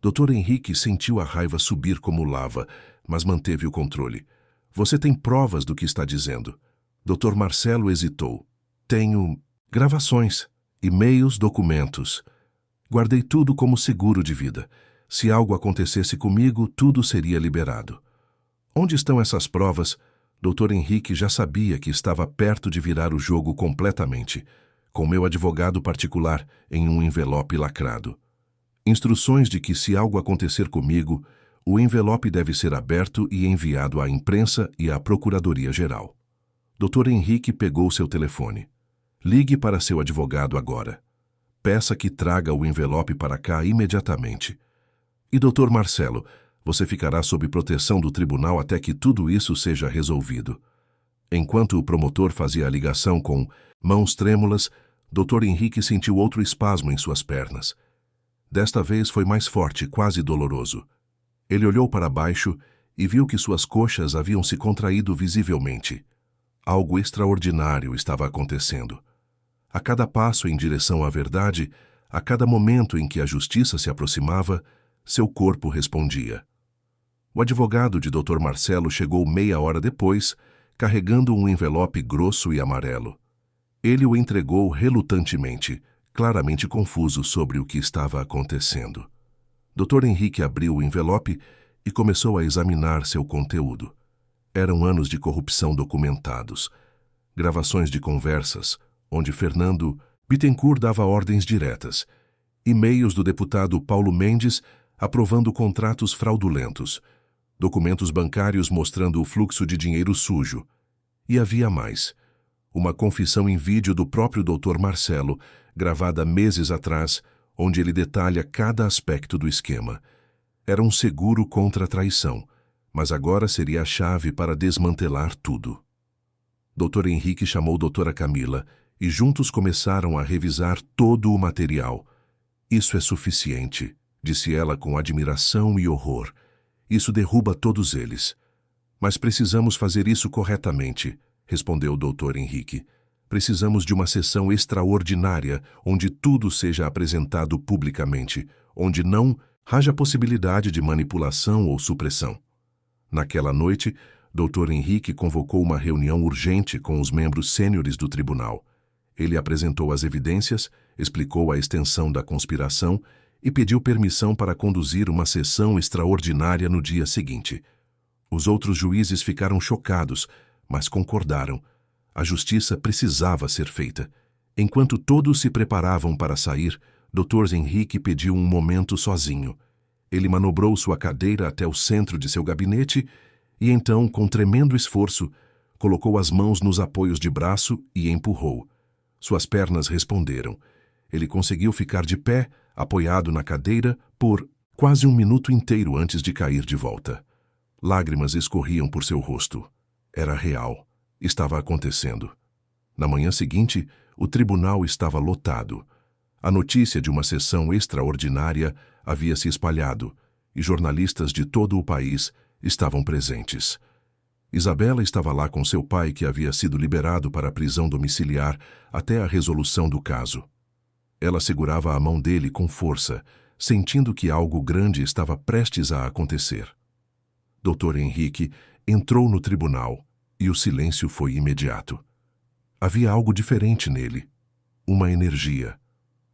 Dr. Henrique sentiu a raiva subir como lava, mas manteve o controle. Você tem provas do que está dizendo? Dr. Marcelo hesitou. Tenho gravações, e-mails, documentos. Guardei tudo como seguro de vida. Se algo acontecesse comigo, tudo seria liberado. Onde estão essas provas? Dr. Henrique já sabia que estava perto de virar o jogo completamente, com meu advogado particular em um envelope lacrado. Instruções de que, se algo acontecer comigo, o envelope deve ser aberto e enviado à imprensa e à Procuradoria-Geral. Dr. Henrique pegou seu telefone. Ligue para seu advogado agora. Peça que traga o envelope para cá imediatamente. E, Dr. Marcelo, você ficará sob proteção do tribunal até que tudo isso seja resolvido. Enquanto o promotor fazia a ligação com mãos trêmulas, Dr. Henrique sentiu outro espasmo em suas pernas. Desta vez foi mais forte, quase doloroso. Ele olhou para baixo e viu que suas coxas haviam se contraído visivelmente. Algo extraordinário estava acontecendo. A cada passo em direção à verdade, a cada momento em que a justiça se aproximava, seu corpo respondia. O advogado de Dr. Marcelo chegou meia hora depois, carregando um envelope grosso e amarelo. Ele o entregou relutantemente, claramente confuso sobre o que estava acontecendo. Dr. Henrique abriu o envelope e começou a examinar seu conteúdo. Eram anos de corrupção documentados, gravações de conversas, onde Fernando Bittencourt dava ordens diretas, e-mails do deputado Paulo Mendes aprovando contratos fraudulentos, documentos bancários mostrando o fluxo de dinheiro sujo. E havia mais. Uma confissão em vídeo do próprio Dr. Marcelo, gravada meses atrás, onde ele detalha cada aspecto do esquema. Era um seguro contra a traição, mas agora seria a chave para desmantelar tudo. Dr. Henrique chamou Doutora Camila e juntos começaram a revisar todo o material. Isso é suficiente, disse ela com admiração e horror. Isso derruba todos eles. Mas precisamos fazer isso corretamente, respondeu o Dr. Henrique. Precisamos de uma sessão extraordinária, onde tudo seja apresentado publicamente, onde não haja possibilidade de manipulação ou supressão. Naquela noite, Dr. Henrique convocou uma reunião urgente com os membros sêniores do tribunal. Ele apresentou as evidências, explicou a extensão da conspiração e pediu permissão para conduzir uma sessão extraordinária no dia seguinte. Os outros juízes ficaram chocados, mas concordaram. A justiça precisava ser feita. Enquanto todos se preparavam para sair, Dr. Henrique pediu um momento sozinho. Ele manobrou sua cadeira até o centro de seu gabinete e então, com tremendo esforço, colocou as mãos nos apoios de braço e empurrou. Suas pernas responderam. Ele conseguiu ficar de pé, apoiado na cadeira, por quase um minuto inteiro antes de cair de volta. Lágrimas escorriam por seu rosto. Era real. Estava acontecendo. Na manhã seguinte, o tribunal estava lotado. A notícia de uma sessão extraordinária havia se espalhado e jornalistas de todo o país estavam presentes. Isabela estava lá com seu pai, que havia sido liberado para a prisão domiciliar até a resolução do caso. Ela segurava a mão dele com força, sentindo que algo grande estava prestes a acontecer. Dr. Henrique entrou no tribunal e o silêncio foi imediato. Havia algo diferente nele, uma energia,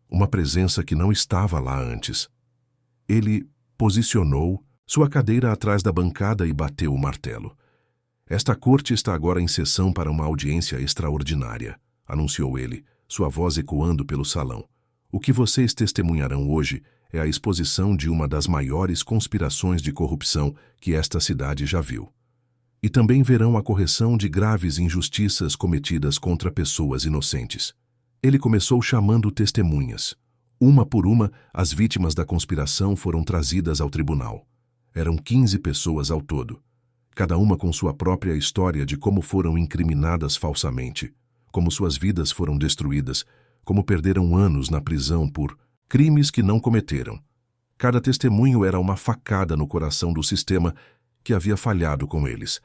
uma presença que não estava lá antes. Ele posicionou sua cadeira atrás da bancada e bateu o martelo. Esta corte está agora em sessão para uma audiência extraordinária, anunciou ele, sua voz ecoando pelo salão. O que vocês testemunharão hoje é a exposição de uma das maiores conspirações de corrupção que esta cidade já viu. E também verão a correção de graves injustiças cometidas contra pessoas inocentes. Ele começou chamando testemunhas. Uma por uma, as vítimas da conspiração foram trazidas ao tribunal. Eram 15 pessoas ao todo, cada uma com sua própria história de como foram incriminadas falsamente, como suas vidas foram destruídas, como perderam anos na prisão por crimes que não cometeram. Cada testemunho era uma facada no coração do sistema que havia falhado com eles.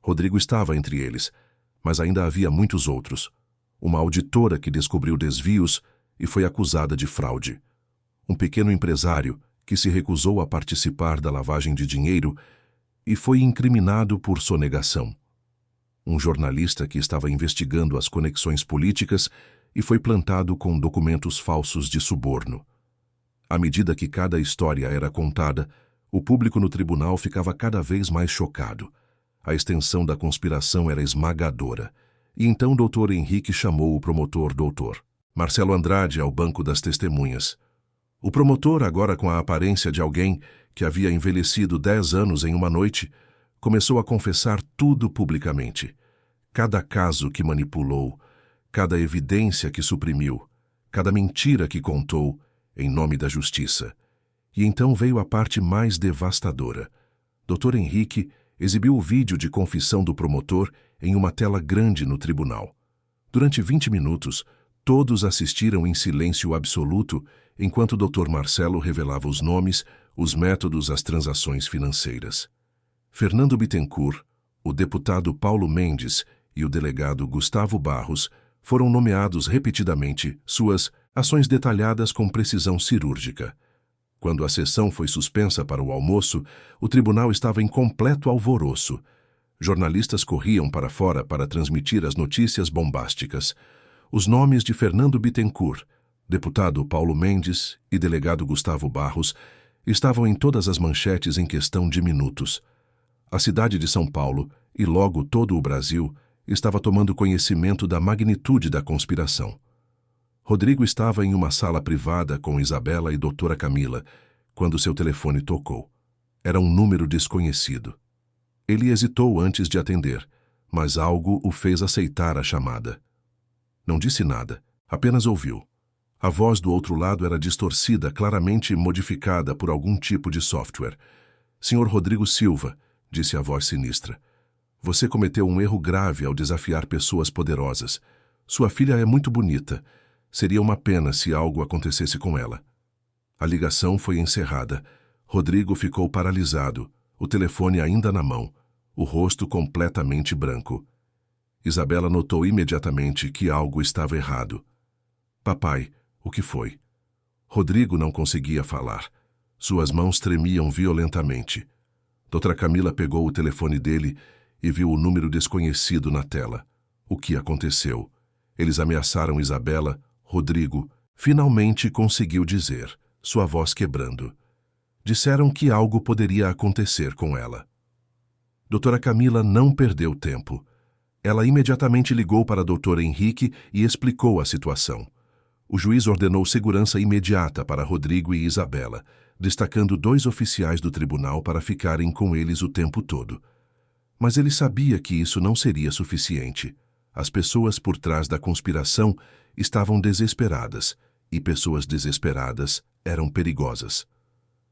Rodrigo estava entre eles, mas ainda havia muitos outros. Uma auditora que descobriu desvios e foi acusada de fraude. Um pequeno empresário que se recusou a participar da lavagem de dinheiro e foi incriminado por sonegação. Um jornalista que estava investigando as conexões políticas e foi plantado com documentos falsos de suborno. À medida que cada história era contada, o público no tribunal ficava cada vez mais chocado. A extensão da conspiração era esmagadora. E então Dr. Henrique chamou o promotor Dr. Marcelo Andrade ao banco das testemunhas. O promotor, agora com a aparência de alguém que havia envelhecido 10 anos em uma noite, começou a confessar tudo publicamente. Cada caso que manipulou, cada evidência que suprimiu, cada mentira que contou em nome da justiça. E então veio a parte mais devastadora. Dr. Henrique exibiu o vídeo de confissão do promotor em uma tela grande no tribunal. Durante 20 minutos, todos assistiram em silêncio absoluto enquanto Dr. Marcelo revelava os nomes, os métodos, as transações financeiras. Fernando Bittencourt, o deputado Paulo Mendes e o delegado Gustavo Barros foram nomeados repetidamente, suas ações detalhadas com precisão cirúrgica. Quando a sessão foi suspensa para o almoço, o tribunal estava em completo alvoroço. Jornalistas corriam para fora para transmitir as notícias bombásticas. Os nomes de Fernando Bittencourt, deputado Paulo Mendes e delegado Gustavo Barros estavam em todas as manchetes em questão de minutos. A cidade de São Paulo, e logo todo o Brasil, estava tomando conhecimento da magnitude da conspiração. Rodrigo estava em uma sala privada com Isabela e doutora Camila, quando seu telefone tocou. Era um número desconhecido. Ele hesitou antes de atender, mas algo o fez aceitar a chamada. Não disse nada, apenas ouviu. A voz do outro lado era distorcida, claramente modificada por algum tipo de software. Senhor Rodrigo Silva, disse a voz sinistra. Você cometeu um erro grave ao desafiar pessoas poderosas. Sua filha é muito bonita. Seria uma pena se algo acontecesse com ela. A ligação foi encerrada. Rodrigo ficou paralisado, o telefone ainda na mão, o rosto completamente branco. Isabela notou imediatamente que algo estava errado. Papai, o que foi? Rodrigo não conseguia falar. Suas mãos tremiam violentamente. Doutora Camila pegou o telefone dele e viu o número desconhecido na tela. O que aconteceu? Eles ameaçaram Isabela. Rodrigo finalmente conseguiu dizer, sua voz quebrando. Disseram que algo poderia acontecer com ela. Doutora Camila não perdeu tempo. Ela imediatamente ligou para Dr. Henrique e explicou a situação. O juiz ordenou segurança imediata para Rodrigo e Isabela, destacando 2 oficiais do tribunal para ficarem com eles o tempo todo. Mas ele sabia que isso não seria suficiente. As pessoas por trás da conspiração estavam desesperadas, e pessoas desesperadas eram perigosas.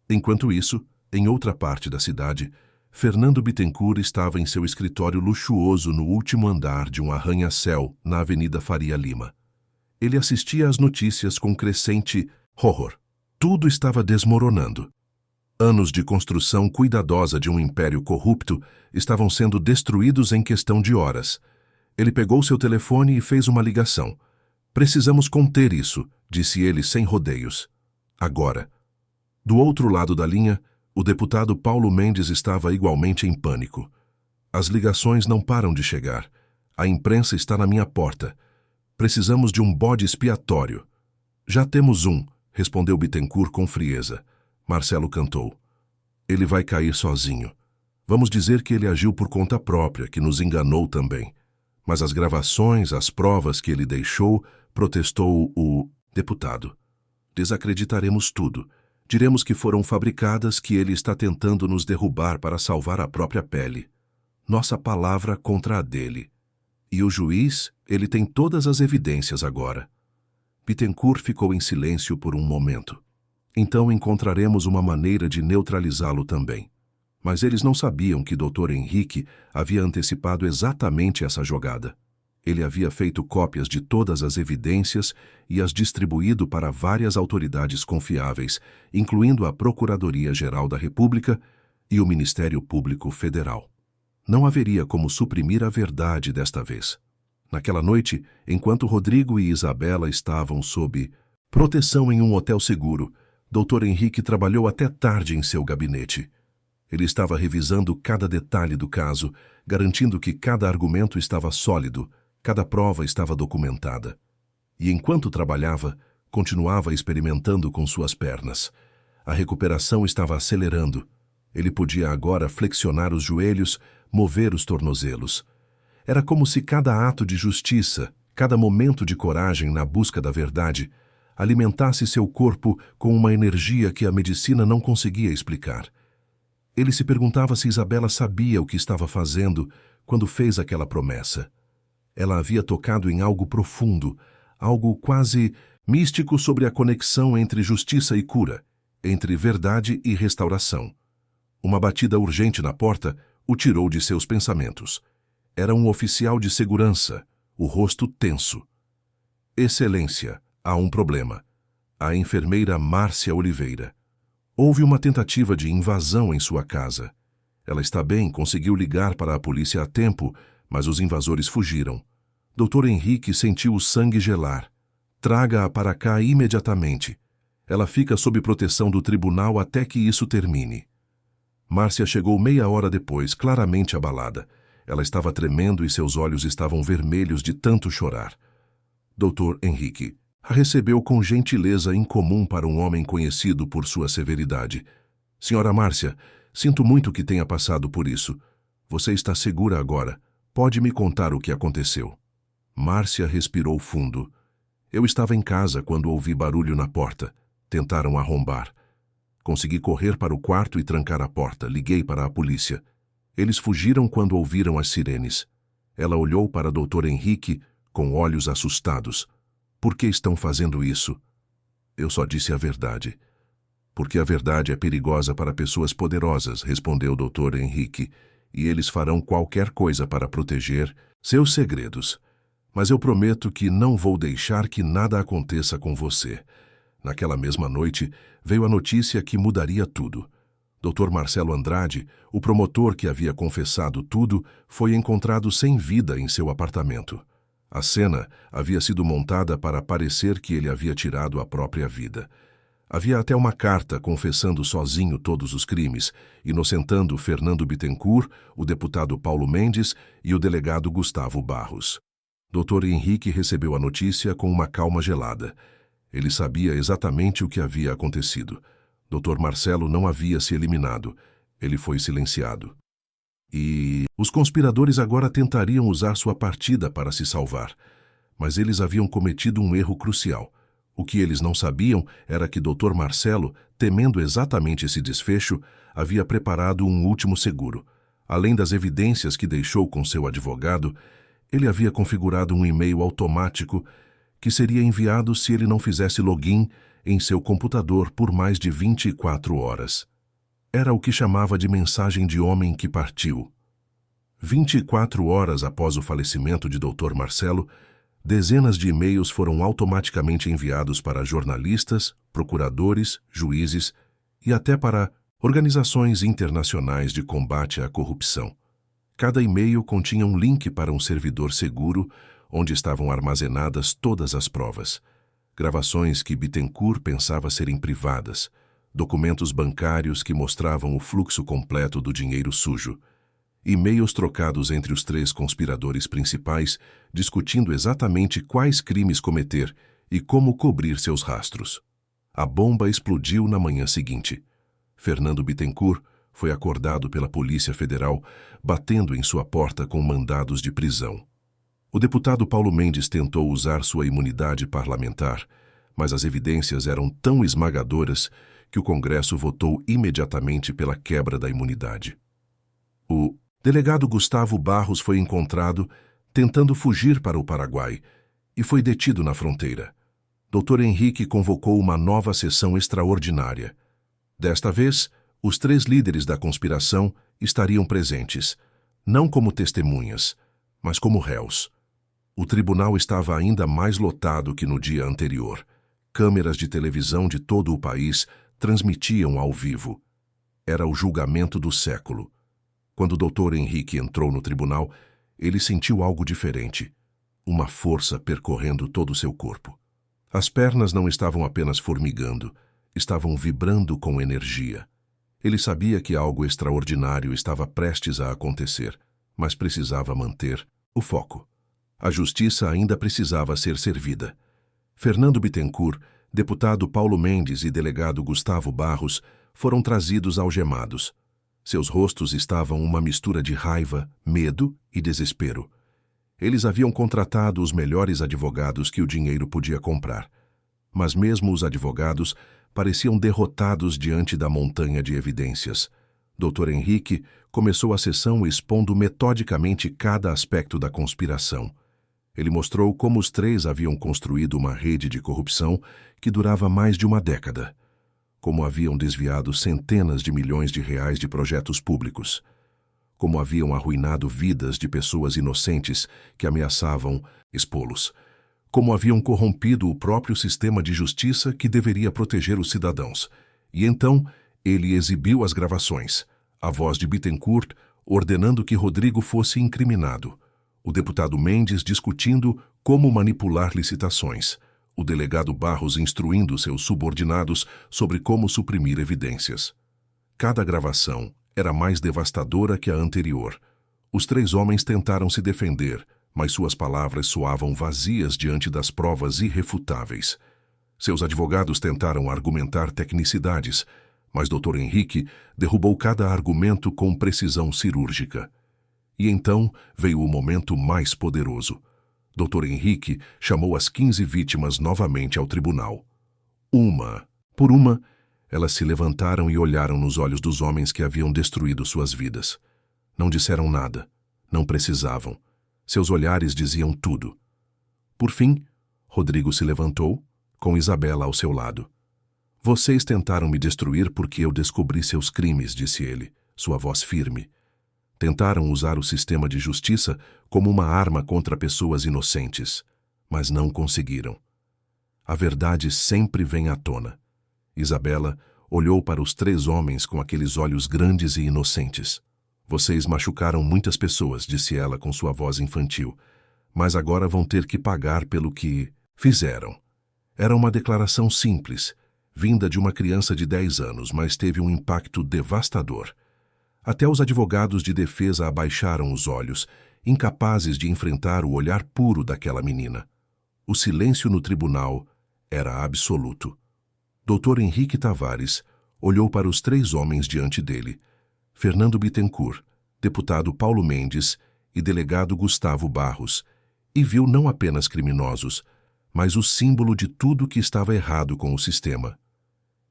Enquanto isso, em outra parte da cidade, Fernando Bittencourt estava em seu escritório luxuoso no último andar de um arranha-céu na Avenida Faria Lima. Ele assistia às notícias com crescente horror. Tudo estava desmoronando. Anos de construção cuidadosa de um império corrupto estavam sendo destruídos em questão de horas. Ele pegou seu telefone e fez uma ligação. Precisamos conter isso, disse ele sem rodeios. Agora. Do outro lado da linha, o deputado Paulo Mendes estava igualmente em pânico. As ligações não param de chegar. A imprensa está na minha porta. Precisamos de um bode expiatório. Já temos um, respondeu Bittencourt com frieza. Marcelo cantou. Ele vai cair sozinho. Vamos dizer que ele agiu por conta própria, que nos enganou também. Mas as gravações, as provas que ele deixou, protestou o deputado. Desacreditaremos tudo. Diremos que foram fabricadas, que ele está tentando nos derrubar para salvar a própria pele. Nossa palavra contra a dele. E o juiz, ele tem todas as evidências agora. Bittencourt ficou em silêncio por um momento. Então encontraremos uma maneira de neutralizá-lo também. Mas eles não sabiam que Dr. Henrique havia antecipado exatamente essa jogada. Ele havia feito cópias de todas as evidências e as distribuído para várias autoridades confiáveis, incluindo a Procuradoria-Geral da República e o Ministério Público Federal. Não haveria como suprimir a verdade desta vez. Naquela noite, enquanto Rodrigo e Isabela estavam sob proteção em um hotel seguro, Dr. Henrique trabalhou até tarde em seu gabinete. Ele estava revisando cada detalhe do caso, garantindo que cada argumento estava sólido, cada prova estava documentada. E enquanto trabalhava, continuava experimentando com suas pernas. A recuperação estava acelerando. Ele podia agora flexionar os joelhos, mover os tornozelos. Era como se cada ato de justiça, cada momento de coragem na busca da verdade, alimentasse seu corpo com uma energia que a medicina não conseguia explicar. Ele se perguntava se Isabela sabia o que estava fazendo quando fez aquela promessa. Ela havia tocado em algo profundo, algo quase místico sobre a conexão entre justiça e cura, entre verdade e restauração. Uma batida urgente na porta o tirou de seus pensamentos. Era um oficial de segurança, o rosto tenso. Excelência, há um problema. A enfermeira Márcia Oliveira. Houve uma tentativa de invasão em sua casa. Ela está bem, conseguiu ligar para a polícia a tempo, mas os invasores fugiram. Dr. Henrique sentiu o sangue gelar. Traga-a para cá imediatamente. Ela fica sob proteção do tribunal até que isso termine. Márcia chegou meia hora depois, claramente abalada. Ela estava tremendo e seus olhos estavam vermelhos de tanto chorar. Dr. Henrique a recebeu com gentileza incomum para um homem conhecido por sua severidade. Senhora Márcia, sinto muito que tenha passado por isso. Você está segura agora. Pode me contar o que aconteceu. Márcia respirou fundo. Eu estava em casa quando ouvi barulho na porta. Tentaram arrombar. Consegui correr para o quarto e trancar a porta. Liguei para a polícia. Eles fugiram quando ouviram as sirenes. Ela olhou para Dr. Henrique com olhos assustados. Por que estão fazendo isso? Eu só disse a verdade. Porque a verdade é perigosa para pessoas poderosas, respondeu o Dr. Henrique, e eles farão qualquer coisa para proteger seus segredos. Mas eu prometo que não vou deixar que nada aconteça com você. Naquela mesma noite, veio a notícia que mudaria tudo. Dr. Marcelo Andrade, o promotor que havia confessado tudo, foi encontrado sem vida em seu apartamento. A cena havia sido montada para parecer que ele havia tirado a própria vida. Havia até uma carta confessando sozinho todos os crimes, inocentando Fernando Bittencourt, o deputado Paulo Mendes e o delegado Gustavo Barros. Dr. Henrique recebeu a notícia com uma calma gelada. Ele sabia exatamente o que havia acontecido. Dr. Marcelo não havia se eliminado. Ele foi silenciado. E os conspiradores agora tentariam usar sua partida para se salvar. Mas eles haviam cometido um erro crucial. O que eles não sabiam era que Dr. Marcelo, temendo exatamente esse desfecho, havia preparado um último seguro. Além das evidências que deixou com seu advogado, ele havia configurado um e-mail automático que seria enviado se ele não fizesse login em seu computador por mais de 24 horas. Era o que chamava de mensagem de homem que partiu. 24 horas após o falecimento de Dr. Marcelo, dezenas de e-mails foram automaticamente enviados para jornalistas, procuradores, juízes e até para organizações internacionais de combate à corrupção. Cada e-mail continha um link para um servidor seguro, onde estavam armazenadas todas as provas. Gravações que Bittencourt pensava serem privadas, documentos bancários que mostravam o fluxo completo do dinheiro sujo, e-mails trocados entre os 3 conspiradores principais, discutindo exatamente quais crimes cometer e como cobrir seus rastros. A bomba explodiu na manhã seguinte. Fernando Bittencourt foi acordado pela Polícia Federal, batendo em sua porta com mandados de prisão. O deputado Paulo Mendes tentou usar sua imunidade parlamentar, mas as evidências eram tão esmagadoras que o Congresso votou imediatamente pela quebra da imunidade. O delegado Gustavo Barros foi encontrado tentando fugir para o Paraguai e foi detido na fronteira. Dr. Henrique convocou uma nova sessão extraordinária. Desta vez, os 3 líderes da conspiração estariam presentes, não como testemunhas, mas como réus. O tribunal estava ainda mais lotado que no dia anterior. Câmeras de televisão de todo o país transmitiam ao vivo. Era o julgamento do século. Quando o Dr. Henrique entrou no tribunal, ele sentiu algo diferente. Uma força percorrendo todo o seu corpo. As pernas não estavam apenas formigando, estavam vibrando com energia. Ele sabia que algo extraordinário estava prestes a acontecer, mas precisava manter o foco. A justiça ainda precisava ser servida. Fernando Bittencourt, deputado Paulo Mendes e delegado Gustavo Barros foram trazidos algemados. Seus rostos estavam uma mistura de raiva, medo e desespero. Eles haviam contratado os melhores advogados que o dinheiro podia comprar. Mas mesmo os advogados pareciam derrotados diante da montanha de evidências. Dr. Henrique começou a sessão expondo metodicamente cada aspecto da conspiração. Ele mostrou como os 3 haviam construído uma rede de corrupção que durava mais de uma década. Como haviam desviado centenas de milhões de reais de projetos públicos. Como haviam arruinado vidas de pessoas inocentes que ameaçavam expô-los. Como haviam corrompido o próprio sistema de justiça que deveria proteger os cidadãos. E então, ele exibiu as gravações. A voz de Bittencourt ordenando que Rodrigo fosse incriminado. O deputado Mendes discutindo como manipular licitações. O delegado Barros instruindo seus subordinados sobre como suprimir evidências. Cada gravação era mais devastadora que a anterior. Os 3 homens tentaram se defender, mas suas palavras soavam vazias diante das provas irrefutáveis. Seus advogados tentaram argumentar tecnicidades, mas Dr. Henrique derrubou cada argumento com precisão cirúrgica. E então veio o momento mais poderoso. Dr. Henrique chamou as 15 vítimas novamente ao tribunal. Uma por uma, elas se levantaram e olharam nos olhos dos homens que haviam destruído suas vidas. Não disseram nada, não precisavam. Seus olhares diziam tudo. Por fim, Rodrigo se levantou, com Isabela ao seu lado. Vocês tentaram me destruir porque eu descobri seus crimes, disse ele, sua voz firme. Tentaram usar o sistema de justiça como uma arma contra pessoas inocentes, mas não conseguiram. A verdade sempre vem à tona. Isabela olhou para os 3 homens com aqueles olhos grandes e inocentes. Vocês machucaram muitas pessoas, disse ela com sua voz infantil, mas agora vão ter que pagar pelo que fizeram. Era uma declaração simples, vinda de uma criança de 10 anos, mas teve um impacto devastador. Até os advogados de defesa abaixaram os olhos, incapazes de enfrentar o olhar puro daquela menina. O silêncio no tribunal era absoluto. Dr. Henrique Tavares olhou para os 3 homens diante dele, Fernando Bittencourt, deputado Paulo Mendes e delegado Gustavo Barros, e viu não apenas criminosos, mas o símbolo de tudo que estava errado com o sistema.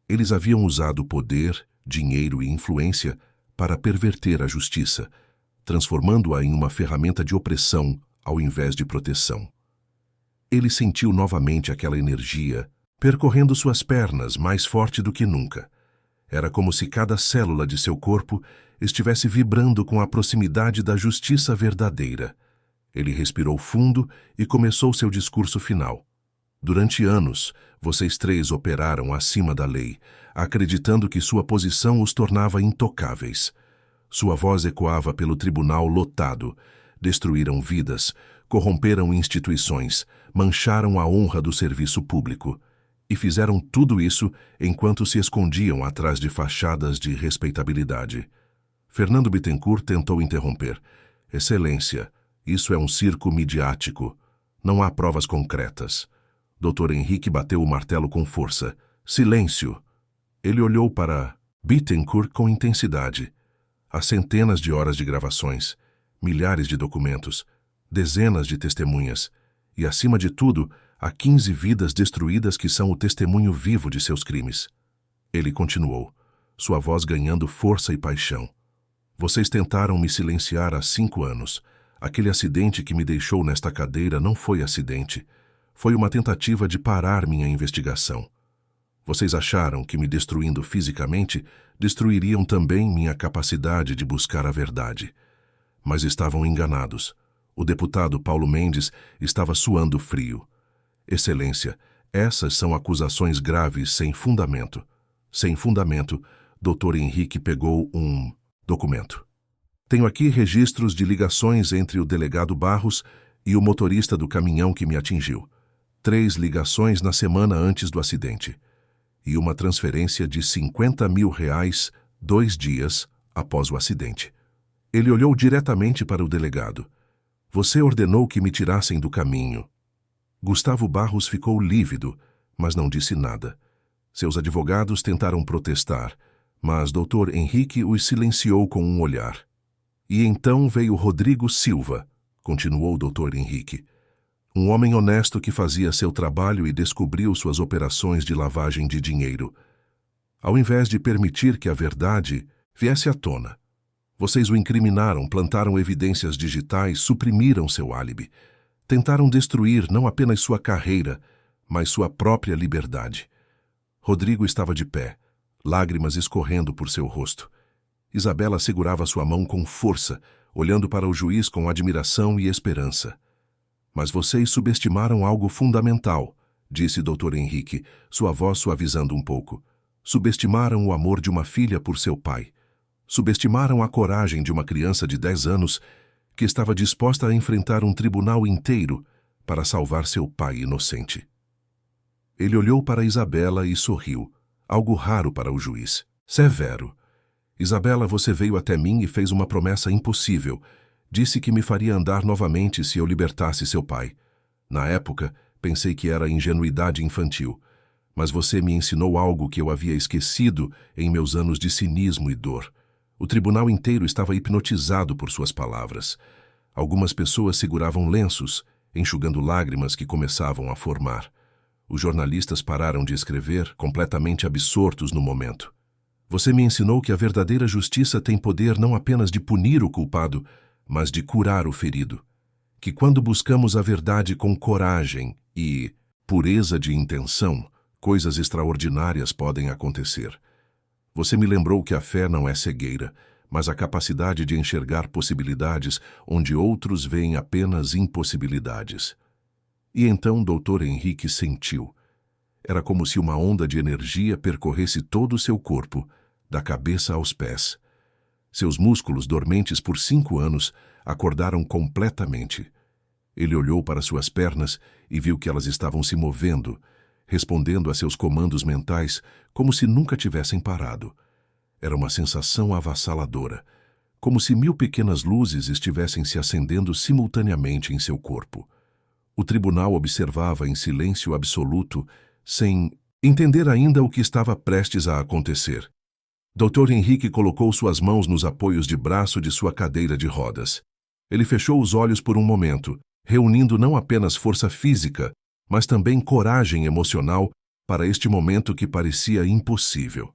Eles haviam usado poder, dinheiro e influência para perverter a justiça, transformando-a em uma ferramenta de opressão ao invés de proteção. Ele sentiu novamente aquela energia percorrendo suas pernas mais forte do que nunca. Era como se cada célula de seu corpo estivesse vibrando com a proximidade da justiça verdadeira. Ele respirou fundo e começou seu discurso final. Durante anos, vocês 3 operaram acima da lei, acreditando que sua posição os tornava intocáveis. Sua voz ecoava pelo tribunal lotado. Destruíram vidas, corromperam instituições, mancharam a honra do serviço público. E fizeram tudo isso enquanto se escondiam atrás de fachadas de respeitabilidade. Fernando Bittencourt tentou interromper. Excelência, isso é um circo midiático. Não há provas concretas. Dr. Henrique bateu o martelo com força. Silêncio! Ele olhou para Bittencourt com intensidade. Há centenas de horas de gravações, milhares de documentos, dezenas de testemunhas e, acima de tudo, há 15 vidas destruídas que são o testemunho vivo de seus crimes. Ele continuou, sua voz ganhando força e paixão. Vocês tentaram me silenciar há 5 anos. Aquele acidente que me deixou nesta cadeira não foi acidente. Foi uma tentativa de parar minha investigação. Vocês acharam que me destruindo fisicamente, destruiriam também minha capacidade de buscar a verdade. Mas estavam enganados. O deputado Paulo Mendes estava suando frio. Excelência, essas são acusações graves sem fundamento. Sem fundamento, Dr. Henrique pegou um documento. Tenho aqui registros de ligações entre o delegado Barros e o motorista do caminhão que me atingiu. 3 ligações na semana antes do acidente. E uma transferência de R$50 mil 2 dias após o acidente. Ele olhou diretamente para o delegado. Você ordenou que me tirassem do caminho. Gustavo Barros ficou lívido, mas não disse nada. Seus advogados tentaram protestar, mas Dr. Henrique os silenciou com um olhar. E então veio Rodrigo Silva, continuou Dr. Henrique. Um homem honesto que fazia seu trabalho e descobriu suas operações de lavagem de dinheiro. Ao invés de permitir que a verdade viesse à tona, vocês o incriminaram, plantaram evidências digitais, suprimiram seu álibi. Tentaram destruir não apenas sua carreira, mas sua própria liberdade. Rodrigo estava de pé, lágrimas escorrendo por seu rosto. Isabela segurava sua mão com força, olhando para o juiz com admiração e esperança. Mas vocês subestimaram algo fundamental, disse Dr. Henrique, sua voz suavizando um pouco. Subestimaram o amor de uma filha por seu pai. Subestimaram a coragem de uma criança de 10 anos que estava disposta a enfrentar um tribunal inteiro para salvar seu pai inocente. Ele olhou para Isabela e sorriu, algo raro para o juiz. Severo. Isabela, você veio até mim e fez uma promessa impossível. Disse que me faria andar novamente se eu libertasse seu pai. Na época, pensei que era ingenuidade infantil, mas você me ensinou algo que eu havia esquecido em meus anos de cinismo e dor. O tribunal inteiro estava hipnotizado por suas palavras. Algumas pessoas seguravam lenços, enxugando lágrimas que começavam a formar. Os jornalistas pararam de escrever, completamente absortos no momento. Você me ensinou que a verdadeira justiça tem poder não apenas de punir o culpado, mas de curar o ferido. Que quando buscamos a verdade com coragem e pureza de intenção, coisas extraordinárias podem acontecer. Você me lembrou que a fé não é cegueira, mas a capacidade de enxergar possibilidades onde outros veem apenas impossibilidades. E então Dr. Henrique sentiu. Era como se uma onda de energia percorresse todo o seu corpo, da cabeça aos pés. Seus músculos, dormentes por 5 anos, acordaram completamente. Ele olhou para suas pernas e viu que elas estavam se movendo, respondendo a seus comandos mentais como se nunca tivessem parado. Era uma sensação avassaladora, como se 1000 pequenas luzes estivessem se acendendo simultaneamente em seu corpo. O tribunal observava em silêncio absoluto, sem entender ainda o que estava prestes a acontecer. Dr. Henrique colocou suas mãos nos apoios de braço de sua cadeira de rodas. Ele fechou os olhos por um momento, reunindo não apenas força física, mas também coragem emocional para este momento que parecia impossível.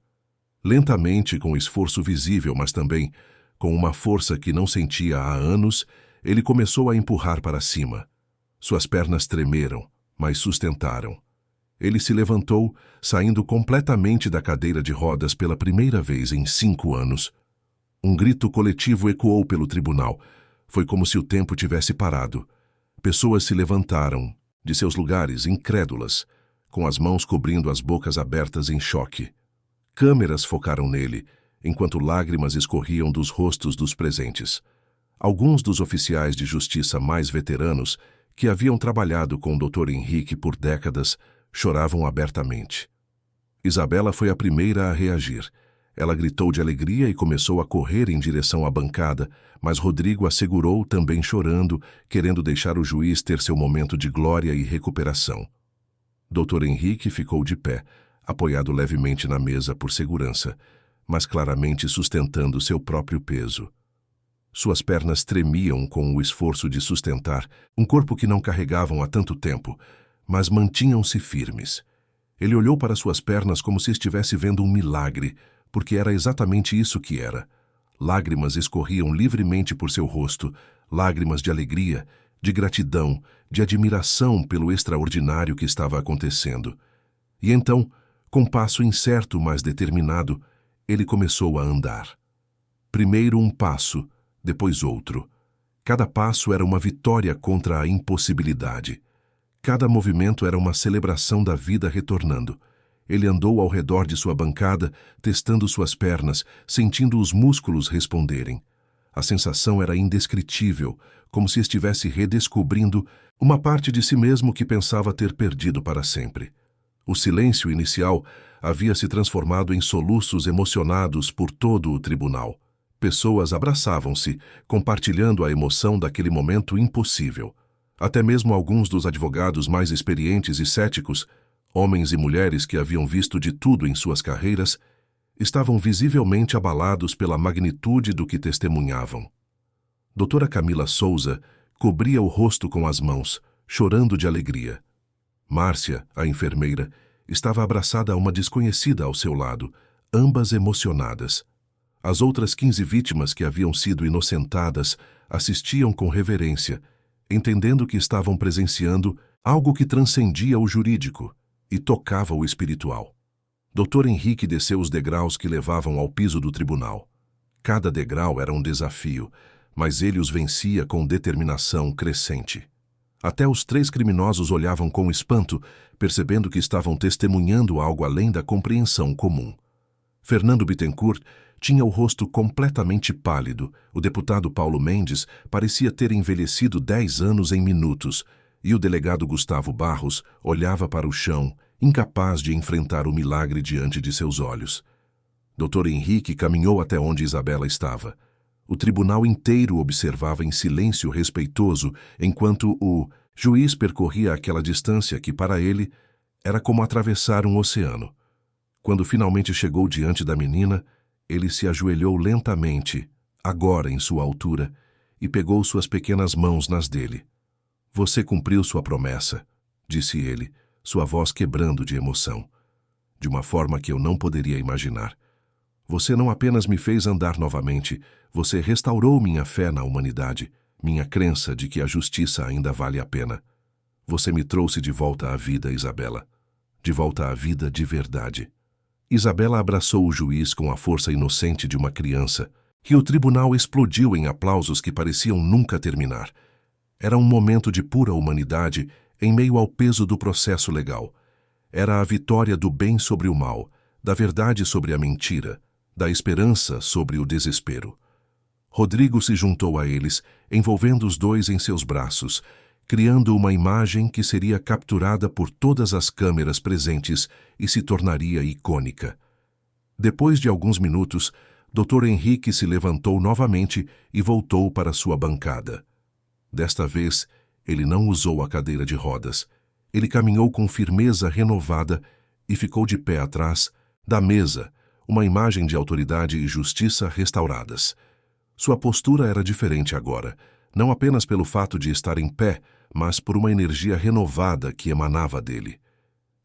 Lentamente, com esforço visível, mas também com uma força que não sentia há anos, ele começou a empurrar para cima. Suas pernas tremeram, mas sustentaram. Ele se levantou, saindo completamente da cadeira de rodas pela primeira vez em 5 anos. Um grito coletivo ecoou pelo tribunal. Foi como se o tempo tivesse parado. Pessoas se levantaram de seus lugares, incrédulas, com as mãos cobrindo as bocas abertas em choque. Câmeras focaram nele, enquanto lágrimas escorriam dos rostos dos presentes. Alguns dos oficiais de justiça mais veteranos, que haviam trabalhado com o Dr. Henrique por décadas, choravam abertamente. Isabela foi a primeira a reagir. Ela gritou de alegria e começou a correr em direção à bancada, mas Rodrigo a segurou, também chorando, querendo deixar o juiz ter seu momento de glória e recuperação. Dr. Henrique ficou de pé, apoiado levemente na mesa por segurança, mas claramente sustentando seu próprio peso. Suas pernas tremiam com o esforço de sustentar um corpo que não carregavam há tanto tempo, mas mantinham-se firmes. Ele olhou para suas pernas como se estivesse vendo um milagre, porque era exatamente isso que era. Lágrimas escorriam livremente por seu rosto, lágrimas de alegria, de gratidão, de admiração pelo extraordinário que estava acontecendo. E então, com passo incerto, mas determinado, ele começou a andar. Primeiro um passo, depois outro. Cada passo era uma vitória contra a impossibilidade. Cada movimento era uma celebração da vida retornando. Ele andou ao redor de sua bancada, testando suas pernas, sentindo os músculos responderem. A sensação era indescritível, como se estivesse redescobrindo uma parte de si mesmo que pensava ter perdido para sempre. O silêncio inicial havia se transformado em soluços emocionados por todo o tribunal. Pessoas abraçavam-se, compartilhando a emoção daquele momento impossível. Até mesmo alguns dos advogados mais experientes e céticos, homens e mulheres que haviam visto de tudo em suas carreiras, estavam visivelmente abalados pela magnitude do que testemunhavam. Doutora Camila Souza cobria o rosto com as mãos, chorando de alegria. Márcia, a enfermeira, estava abraçada a uma desconhecida ao seu lado, ambas emocionadas. As outras 15 vítimas que haviam sido inocentadas assistiam com reverência, entendendo que estavam presenciando algo que transcendia o jurídico e tocava o espiritual. Dr. Henrique desceu os degraus que levavam ao piso do tribunal. Cada degrau era um desafio, mas ele os vencia com determinação crescente. Até os 3 criminosos olhavam com espanto, percebendo que estavam testemunhando algo além da compreensão comum. Fernando Bittencourt tinha o rosto completamente pálido. O deputado Paulo Mendes parecia ter envelhecido 10 anos em minutos, e o delegado Gustavo Barros olhava para o chão, incapaz de enfrentar o milagre diante de seus olhos. Dr. Henrique caminhou até onde Isabela estava. O tribunal inteiro observava em silêncio respeitoso, enquanto o juiz percorria aquela distância que, para ele, era como atravessar um oceano. Quando finalmente chegou diante da menina, ele se ajoelhou lentamente, agora em sua altura, e pegou suas pequenas mãos nas dele. "Você cumpriu sua promessa", disse ele, sua voz quebrando de emoção, de uma forma que eu não poderia imaginar. "Você não apenas me fez andar novamente, você restaurou minha fé na humanidade, minha crença de que a justiça ainda vale a pena. Você me trouxe de volta à vida, Isabela. De volta à vida de verdade. Isabela abraçou o juiz com a força inocente de uma criança, e o tribunal explodiu em aplausos que pareciam nunca terminar. Era um momento de pura humanidade em meio ao peso do processo legal. Era a vitória do bem sobre o mal, da verdade sobre a mentira, da esperança sobre o desespero. Rodrigo se juntou a eles, envolvendo os dois em seus braços, criando uma imagem que seria capturada por todas as câmeras presentes e se tornaria icônica. Depois de alguns minutos, Dr. Henrique se levantou novamente e voltou para sua bancada. Desta vez, ele não usou a cadeira de rodas. Ele caminhou com firmeza renovada e ficou de pé atrás da mesa, uma imagem de autoridade e justiça restauradas. Sua postura era diferente agora, não apenas pelo fato de estar em pé, mas por uma energia renovada que emanava dele.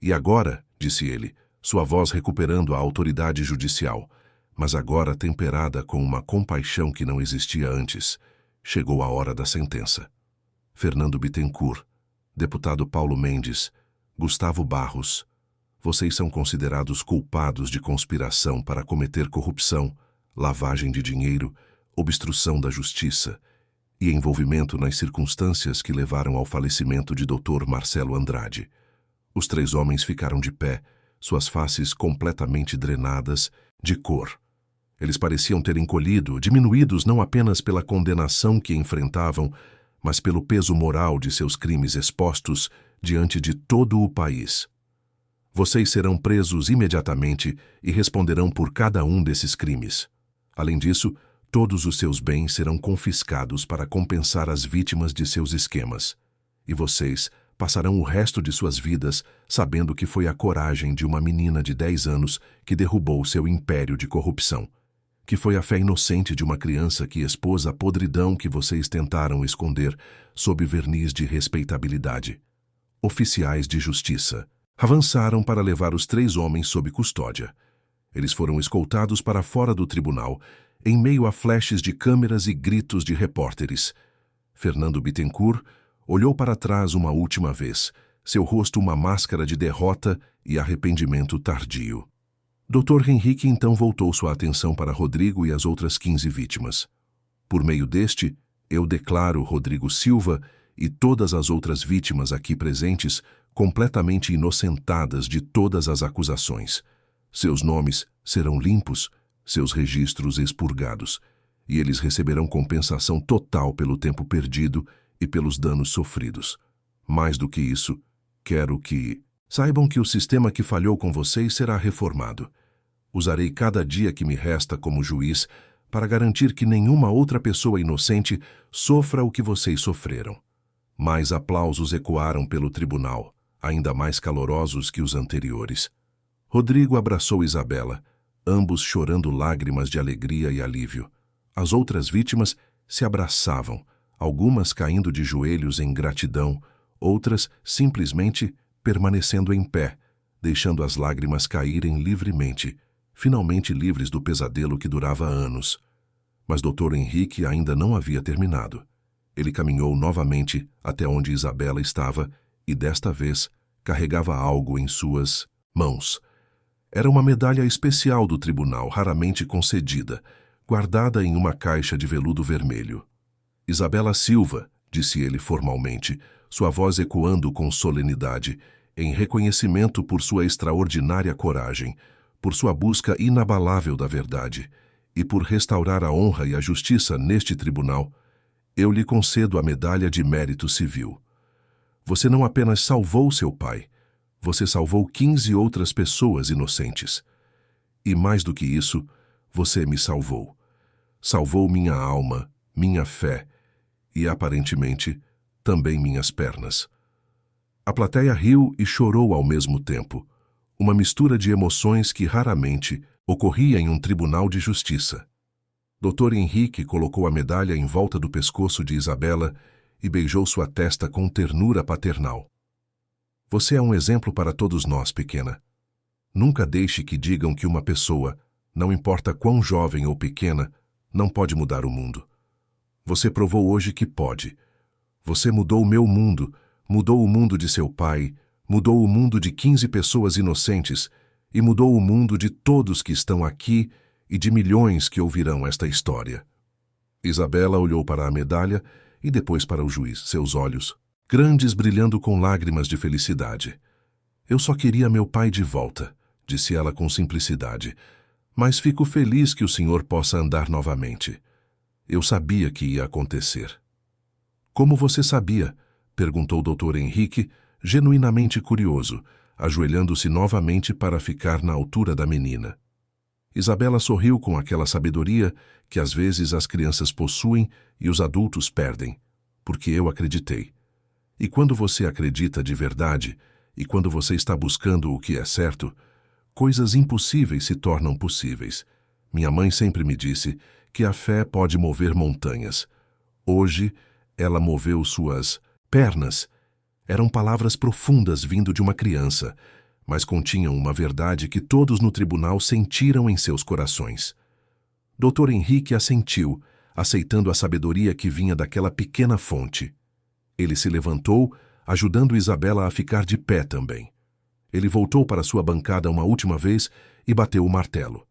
E agora, disse ele, sua voz recuperando a autoridade judicial, mas agora temperada com uma compaixão que não existia antes, chegou a hora da sentença. Fernando Bittencourt, deputado Paulo Mendes, Gustavo Barros, vocês são considerados culpados de conspiração para cometer corrupção, lavagem de dinheiro, obstrução da justiça e envolvimento nas circunstâncias que levaram ao falecimento de Dr. Marcelo Andrade. Os três homens ficaram de pé, suas faces completamente drenadas de cor. Eles pareciam ter encolhido, diminuídos não apenas pela condenação que enfrentavam, mas pelo peso moral de seus crimes expostos diante de todo o país. Vocês serão presos imediatamente e responderão por cada um desses crimes. Além disso, todos os seus bens serão confiscados para compensar as vítimas de seus esquemas. E vocês passarão o resto de suas vidas sabendo que foi a coragem de uma menina de 10 anos que derrubou seu império de corrupção. Que foi a fé inocente de uma criança que expôs a podridão que vocês tentaram esconder sob verniz de respeitabilidade. Oficiais de justiça avançaram para levar os três homens sob custódia. Eles foram escoltados para fora do tribunal, em meio a flashes de câmeras e gritos de repórteres. Fernando Bittencourt olhou para trás uma última vez, seu rosto uma máscara de derrota e arrependimento tardio. Dr. Henrique então voltou sua atenção para Rodrigo e as outras 15 vítimas. Por meio deste, eu declaro Rodrigo Silva e todas as outras vítimas aqui presentes completamente inocentadas de todas as acusações. Seus nomes serão limpos, seus registros expurgados, e eles receberão compensação total pelo tempo perdido e pelos danos sofridos. Mais do que isso, quero que saibam que o sistema que falhou com vocês será reformado. Usarei cada dia que me resta como juiz para garantir que nenhuma outra pessoa inocente sofra o que vocês sofreram. Mais aplausos ecoaram pelo tribunal, ainda mais calorosos que os anteriores. Rodrigo abraçou Isabela, ambos chorando lágrimas de alegria e alívio. As outras vítimas se abraçavam, algumas caindo de joelhos em gratidão, outras simplesmente permanecendo em pé, deixando as lágrimas caírem livremente, finalmente livres do pesadelo que durava anos. Mas Dr. Henrique ainda não havia terminado. Ele caminhou novamente até onde Isabela estava e, desta vez, carregava algo em suas mãos. Era uma medalha especial do tribunal, raramente concedida, guardada em uma caixa de veludo vermelho. Isabela Silva, disse ele formalmente, sua voz ecoando com solenidade, em reconhecimento por sua extraordinária coragem, por sua busca inabalável da verdade e por restaurar a honra e a justiça neste tribunal, eu lhe concedo a medalha de mérito civil. Você não apenas salvou seu pai, você salvou 15 outras pessoas inocentes. E mais do que isso, você me salvou. Salvou minha alma, minha fé e, aparentemente, também minhas pernas. A plateia riu e chorou ao mesmo tempo, uma mistura de emoções que raramente ocorria em um tribunal de justiça. Dr. Henrique colocou a medalha em volta do pescoço de Isabela e beijou sua testa com ternura paternal. Você é um exemplo para todos nós, pequena. Nunca deixe que digam que uma pessoa, não importa quão jovem ou pequena, não pode mudar o mundo. Você provou hoje que pode. Você mudou o meu mundo, Mudou o mundo de seu pai, mudou o mundo de 15 pessoas inocentes e mudou o mundo de todos que estão aqui e de milhões que ouvirão esta história. Isabela olhou para a medalha e depois para o juiz, seus olhos, grandes, brilhando com lágrimas de felicidade. Eu só queria meu pai de volta, disse ela com simplicidade, mas fico feliz que o senhor possa andar novamente. Eu sabia que ia acontecer. Como você sabia? Perguntou o Dr. Henrique, genuinamente curioso, ajoelhando-se novamente para ficar na altura da menina. Isabela sorriu com aquela sabedoria que às vezes as crianças possuem e os adultos perdem, porque eu acreditei. E quando você acredita de verdade, e quando você está buscando o que é certo, coisas impossíveis se tornam possíveis. Minha mãe sempre me disse que a fé pode mover montanhas. Hoje, ela moveu suas pernas. Eram palavras profundas vindo de uma criança, mas continham uma verdade que todos no tribunal sentiram em seus corações. Dr. Henrique assentiu, aceitando a sabedoria que vinha daquela pequena fonte. Ele se levantou, ajudando Isabela a ficar de pé também. Ele voltou para sua bancada uma última vez e bateu o martelo.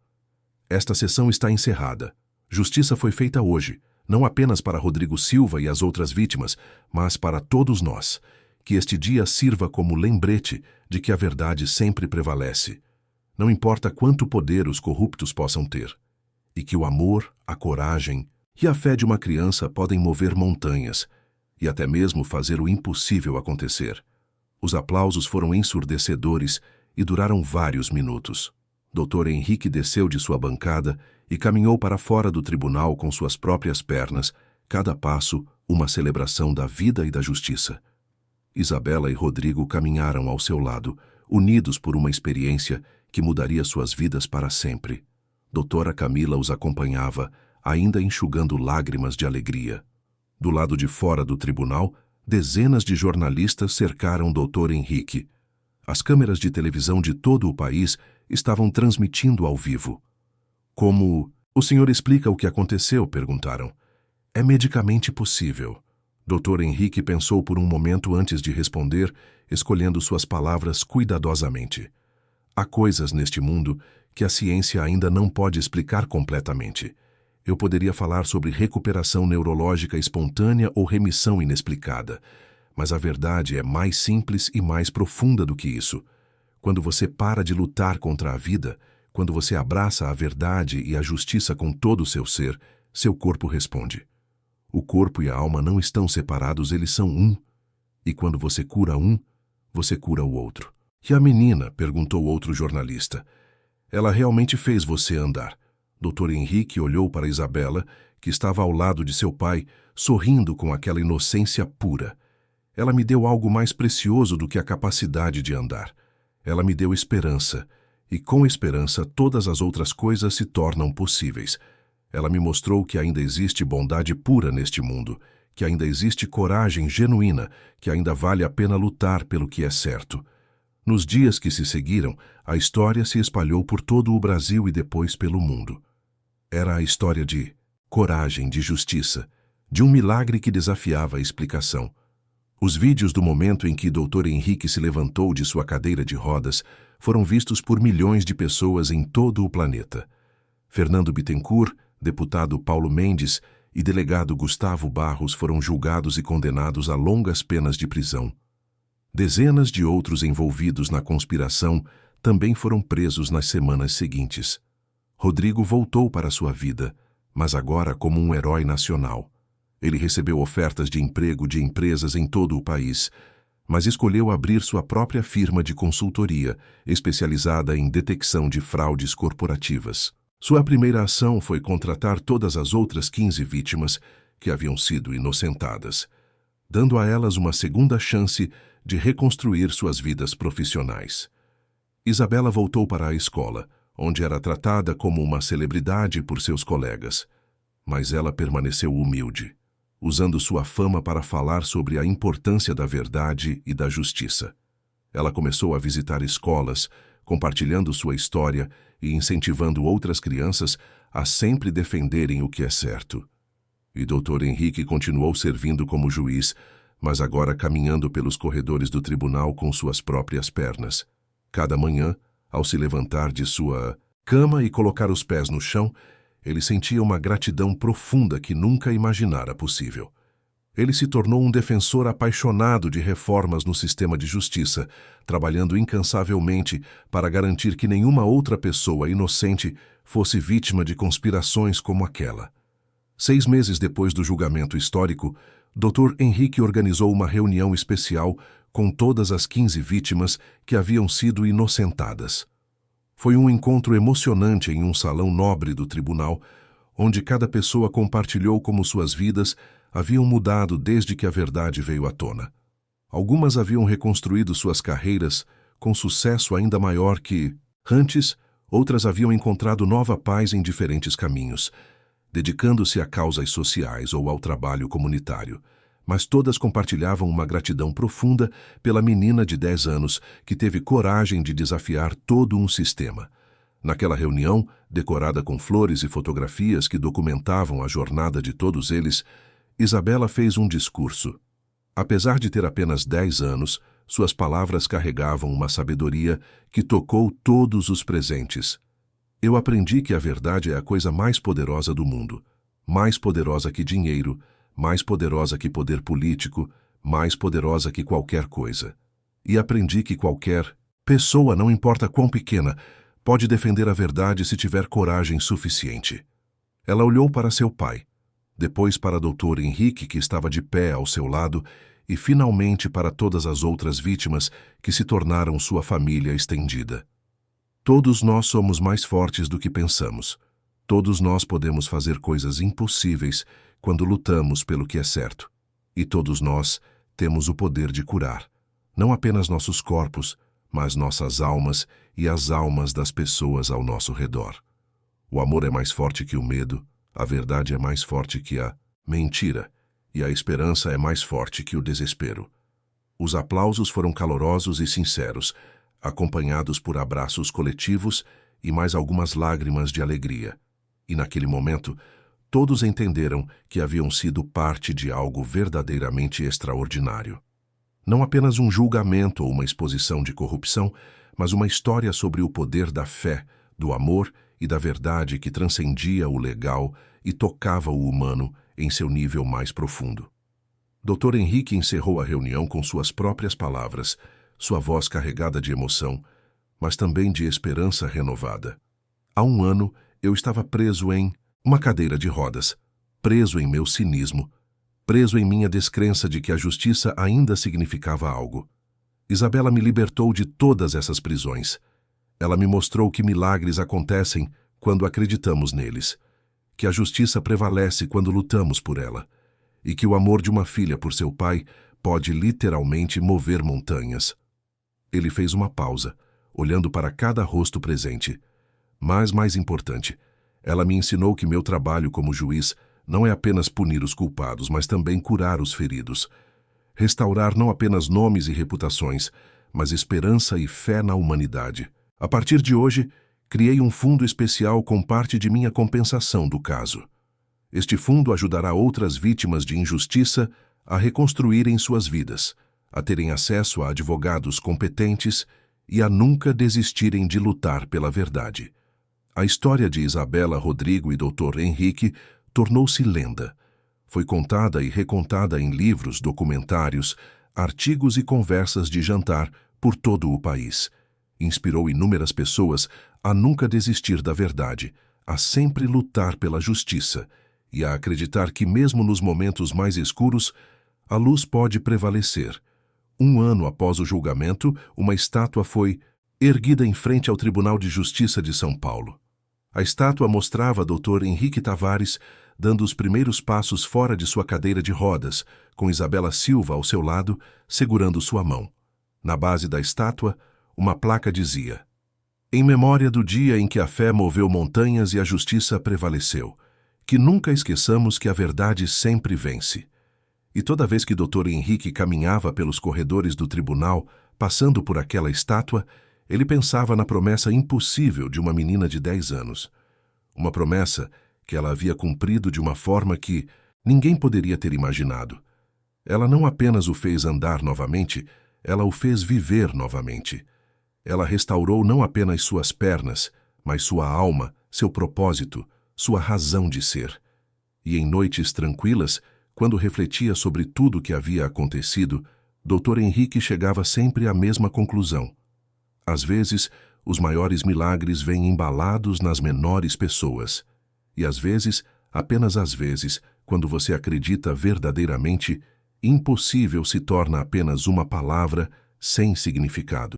Esta sessão está encerrada. Justiça foi feita hoje, não apenas para Rodrigo Silva e as outras vítimas, mas para todos nós. Que este dia sirva como lembrete de que a verdade sempre prevalece. Não importa quanto poder os corruptos possam ter. E que o amor, a coragem e a fé de uma criança podem mover montanhas e até mesmo fazer o impossível acontecer. Os aplausos foram ensurdecedores e duraram vários minutos. Dr. Henrique desceu de sua bancada e caminhou para fora do tribunal com suas próprias pernas, cada passo uma celebração da vida e da justiça. Isabela e Rodrigo caminharam ao seu lado, unidos por uma experiência que mudaria suas vidas para sempre. Doutora Camila os acompanhava, ainda enxugando lágrimas de alegria. Do lado de fora do tribunal, dezenas de jornalistas cercaram Dr. Henrique. As câmeras de televisão de todo o país estavam transmitindo ao vivo. Como o senhor explica o que aconteceu? Perguntaram. É medicamente possível. Dr. Henrique pensou por um momento antes de responder, escolhendo suas palavras cuidadosamente. Há coisas neste mundo que a ciência ainda não pode explicar completamente. Eu poderia falar sobre recuperação neurológica espontânea ou remissão inexplicada, mas a verdade é mais simples e mais profunda do que isso. Quando você para de lutar contra a vida, quando você abraça a verdade e a justiça com todo o seu ser, seu corpo responde. O corpo e a alma não estão separados, eles são um. E quando você cura um, você cura o outro. E a menina? Perguntou outro jornalista. Ela realmente fez você andar. Dr. Henrique olhou para Isabela, que estava ao lado de seu pai, sorrindo com aquela inocência pura. Ela me deu algo mais precioso do que a capacidade de andar. Ela me deu esperança, e com esperança todas as outras coisas se tornam possíveis. Ela me mostrou que ainda existe bondade pura neste mundo, que ainda existe coragem genuína, que ainda vale a pena lutar pelo que é certo. Nos dias que se seguiram, a história se espalhou por todo o Brasil e depois pelo mundo. Era a história de coragem, de justiça, de um milagre que desafiava a explicação. Os vídeos do momento em que Dr. Henrique se levantou de sua cadeira de rodas foram vistos por milhões de pessoas em todo o planeta. Fernando Bittencourt, deputado Paulo Mendes e delegado Gustavo Barros foram julgados e condenados a longas penas de prisão. Dezenas de outros envolvidos na conspiração também foram presos nas semanas seguintes. Rodrigo voltou para sua vida, mas agora como um herói nacional. Ele recebeu ofertas de emprego de empresas em todo o país, mas escolheu abrir sua própria firma de consultoria, especializada em detecção de fraudes corporativas. Sua primeira ação foi contratar todas as outras 15 vítimas que haviam sido inocentadas, dando a elas uma segunda chance de reconstruir suas vidas profissionais. Isabela voltou para a escola, onde era tratada como uma celebridade por seus colegas. Mas ela permaneceu humilde, usando sua fama para falar sobre a importância da verdade e da justiça. Ela começou a visitar escolas, compartilhando sua história e incentivando outras crianças a sempre defenderem o que é certo. E Dr. Henrique continuou servindo como juiz, mas agora caminhando pelos corredores do tribunal com suas próprias pernas. Cada manhã, ao se levantar de sua cama e colocar os pés no chão, ele sentia uma gratidão profunda que nunca imaginara possível. Ele se tornou um defensor apaixonado de reformas no sistema de justiça, trabalhando incansavelmente para garantir que nenhuma outra pessoa inocente fosse vítima de conspirações como aquela. 6 meses depois do julgamento histórico, Dr. Henrique organizou uma reunião especial com todas as 15 vítimas que haviam sido inocentadas. Foi um encontro emocionante em um salão nobre do tribunal, onde cada pessoa compartilhou como suas vidas haviam mudado desde que a verdade veio à tona. Algumas haviam reconstruído suas carreiras com sucesso ainda maior que antes, outras haviam encontrado nova paz em diferentes caminhos, dedicando-se a causas sociais ou ao trabalho comunitário, mas todas compartilhavam uma gratidão profunda pela menina de 10 anos que teve coragem de desafiar todo um sistema. Naquela reunião, decorada com flores e fotografias que documentavam a jornada de todos eles, Isabela fez um discurso. Apesar de ter apenas 10 anos, suas palavras carregavam uma sabedoria que tocou todos os presentes. Eu aprendi que a verdade é a coisa mais poderosa do mundo, mais poderosa que dinheiro, mais poderosa que poder político, mais poderosa que qualquer coisa. E aprendi que qualquer pessoa, não importa quão pequena, pode defender a verdade se tiver coragem suficiente. Ela olhou para seu pai, depois para Dr. Henrique, que estava de pé ao seu lado, e finalmente para todas as outras vítimas que se tornaram sua família estendida. Todos nós somos mais fortes do que pensamos. Todos nós podemos fazer coisas impossíveis quando lutamos pelo que é certo. E todos nós temos o poder de curar, não apenas nossos corpos, mas nossas almas e as almas das pessoas ao nosso redor. O amor é mais forte que o medo, a verdade é mais forte que a mentira, e a esperança é mais forte que o desespero. Os aplausos foram calorosos e sinceros, acompanhados por abraços coletivos e mais algumas lágrimas de alegria. E naquele momento, todos entenderam que haviam sido parte de algo verdadeiramente extraordinário. Não apenas um julgamento ou uma exposição de corrupção, mas uma história sobre o poder da fé, do amor e da verdade que transcendia o legal e tocava o humano em seu nível mais profundo. Dr. Henrique encerrou a reunião com suas próprias palavras, sua voz carregada de emoção, mas também de esperança renovada. Há 1 ano, eu estava preso em uma cadeira de rodas, preso em meu cinismo, preso em minha descrença de que a justiça ainda significava algo. Isabela me libertou de todas essas prisões. Ela me mostrou que milagres acontecem quando acreditamos neles, que a justiça prevalece quando lutamos por ela, e que o amor de uma filha por seu pai pode literalmente mover montanhas. Ele fez uma pausa, olhando para cada rosto presente. Mas, mais importante, ela me ensinou que meu trabalho como juiz não é apenas punir os culpados, mas também curar os feridos. Restaurar não apenas nomes e reputações, mas esperança e fé na humanidade. A partir de hoje, criei um fundo especial com parte de minha compensação do caso. Este fundo ajudará outras vítimas de injustiça a reconstruírem suas vidas, a terem acesso a advogados competentes e a nunca desistirem de lutar pela verdade. A história de Isabela, Rodrigo e Dr. Henrique tornou-se lenda. Foi contada e recontada em livros, documentários, artigos e conversas de jantar por todo o país. Inspirou inúmeras pessoas a nunca desistir da verdade, a sempre lutar pela justiça e a acreditar que mesmo nos momentos mais escuros, a luz pode prevalecer. 1 ano após o julgamento, uma estátua foi erguida em frente ao Tribunal de Justiça de São Paulo. A estátua mostrava Dr. Henrique Tavares dando os primeiros passos fora de sua cadeira de rodas, com Isabela Silva ao seu lado, segurando sua mão. Na base da estátua, uma placa dizia: "Em memória do dia em que a fé moveu montanhas e a justiça prevaleceu, que nunca esqueçamos que a verdade sempre vence." E toda vez que Dr. Henrique caminhava pelos corredores do tribunal, passando por aquela estátua, ele pensava na promessa impossível de uma menina de 10 anos. Uma promessa que ela havia cumprido de uma forma que ninguém poderia ter imaginado. Ela não apenas o fez andar novamente, ela o fez viver novamente. Ela restaurou não apenas suas pernas, mas sua alma, seu propósito, sua razão de ser. E em noites tranquilas, quando refletia sobre tudo o que havia acontecido, Dr. Henrique chegava sempre à mesma conclusão. Às vezes, os maiores milagres vêm embalados nas menores pessoas. E às vezes, apenas às vezes, quando você acredita verdadeiramente, impossível se torna apenas uma palavra sem significado.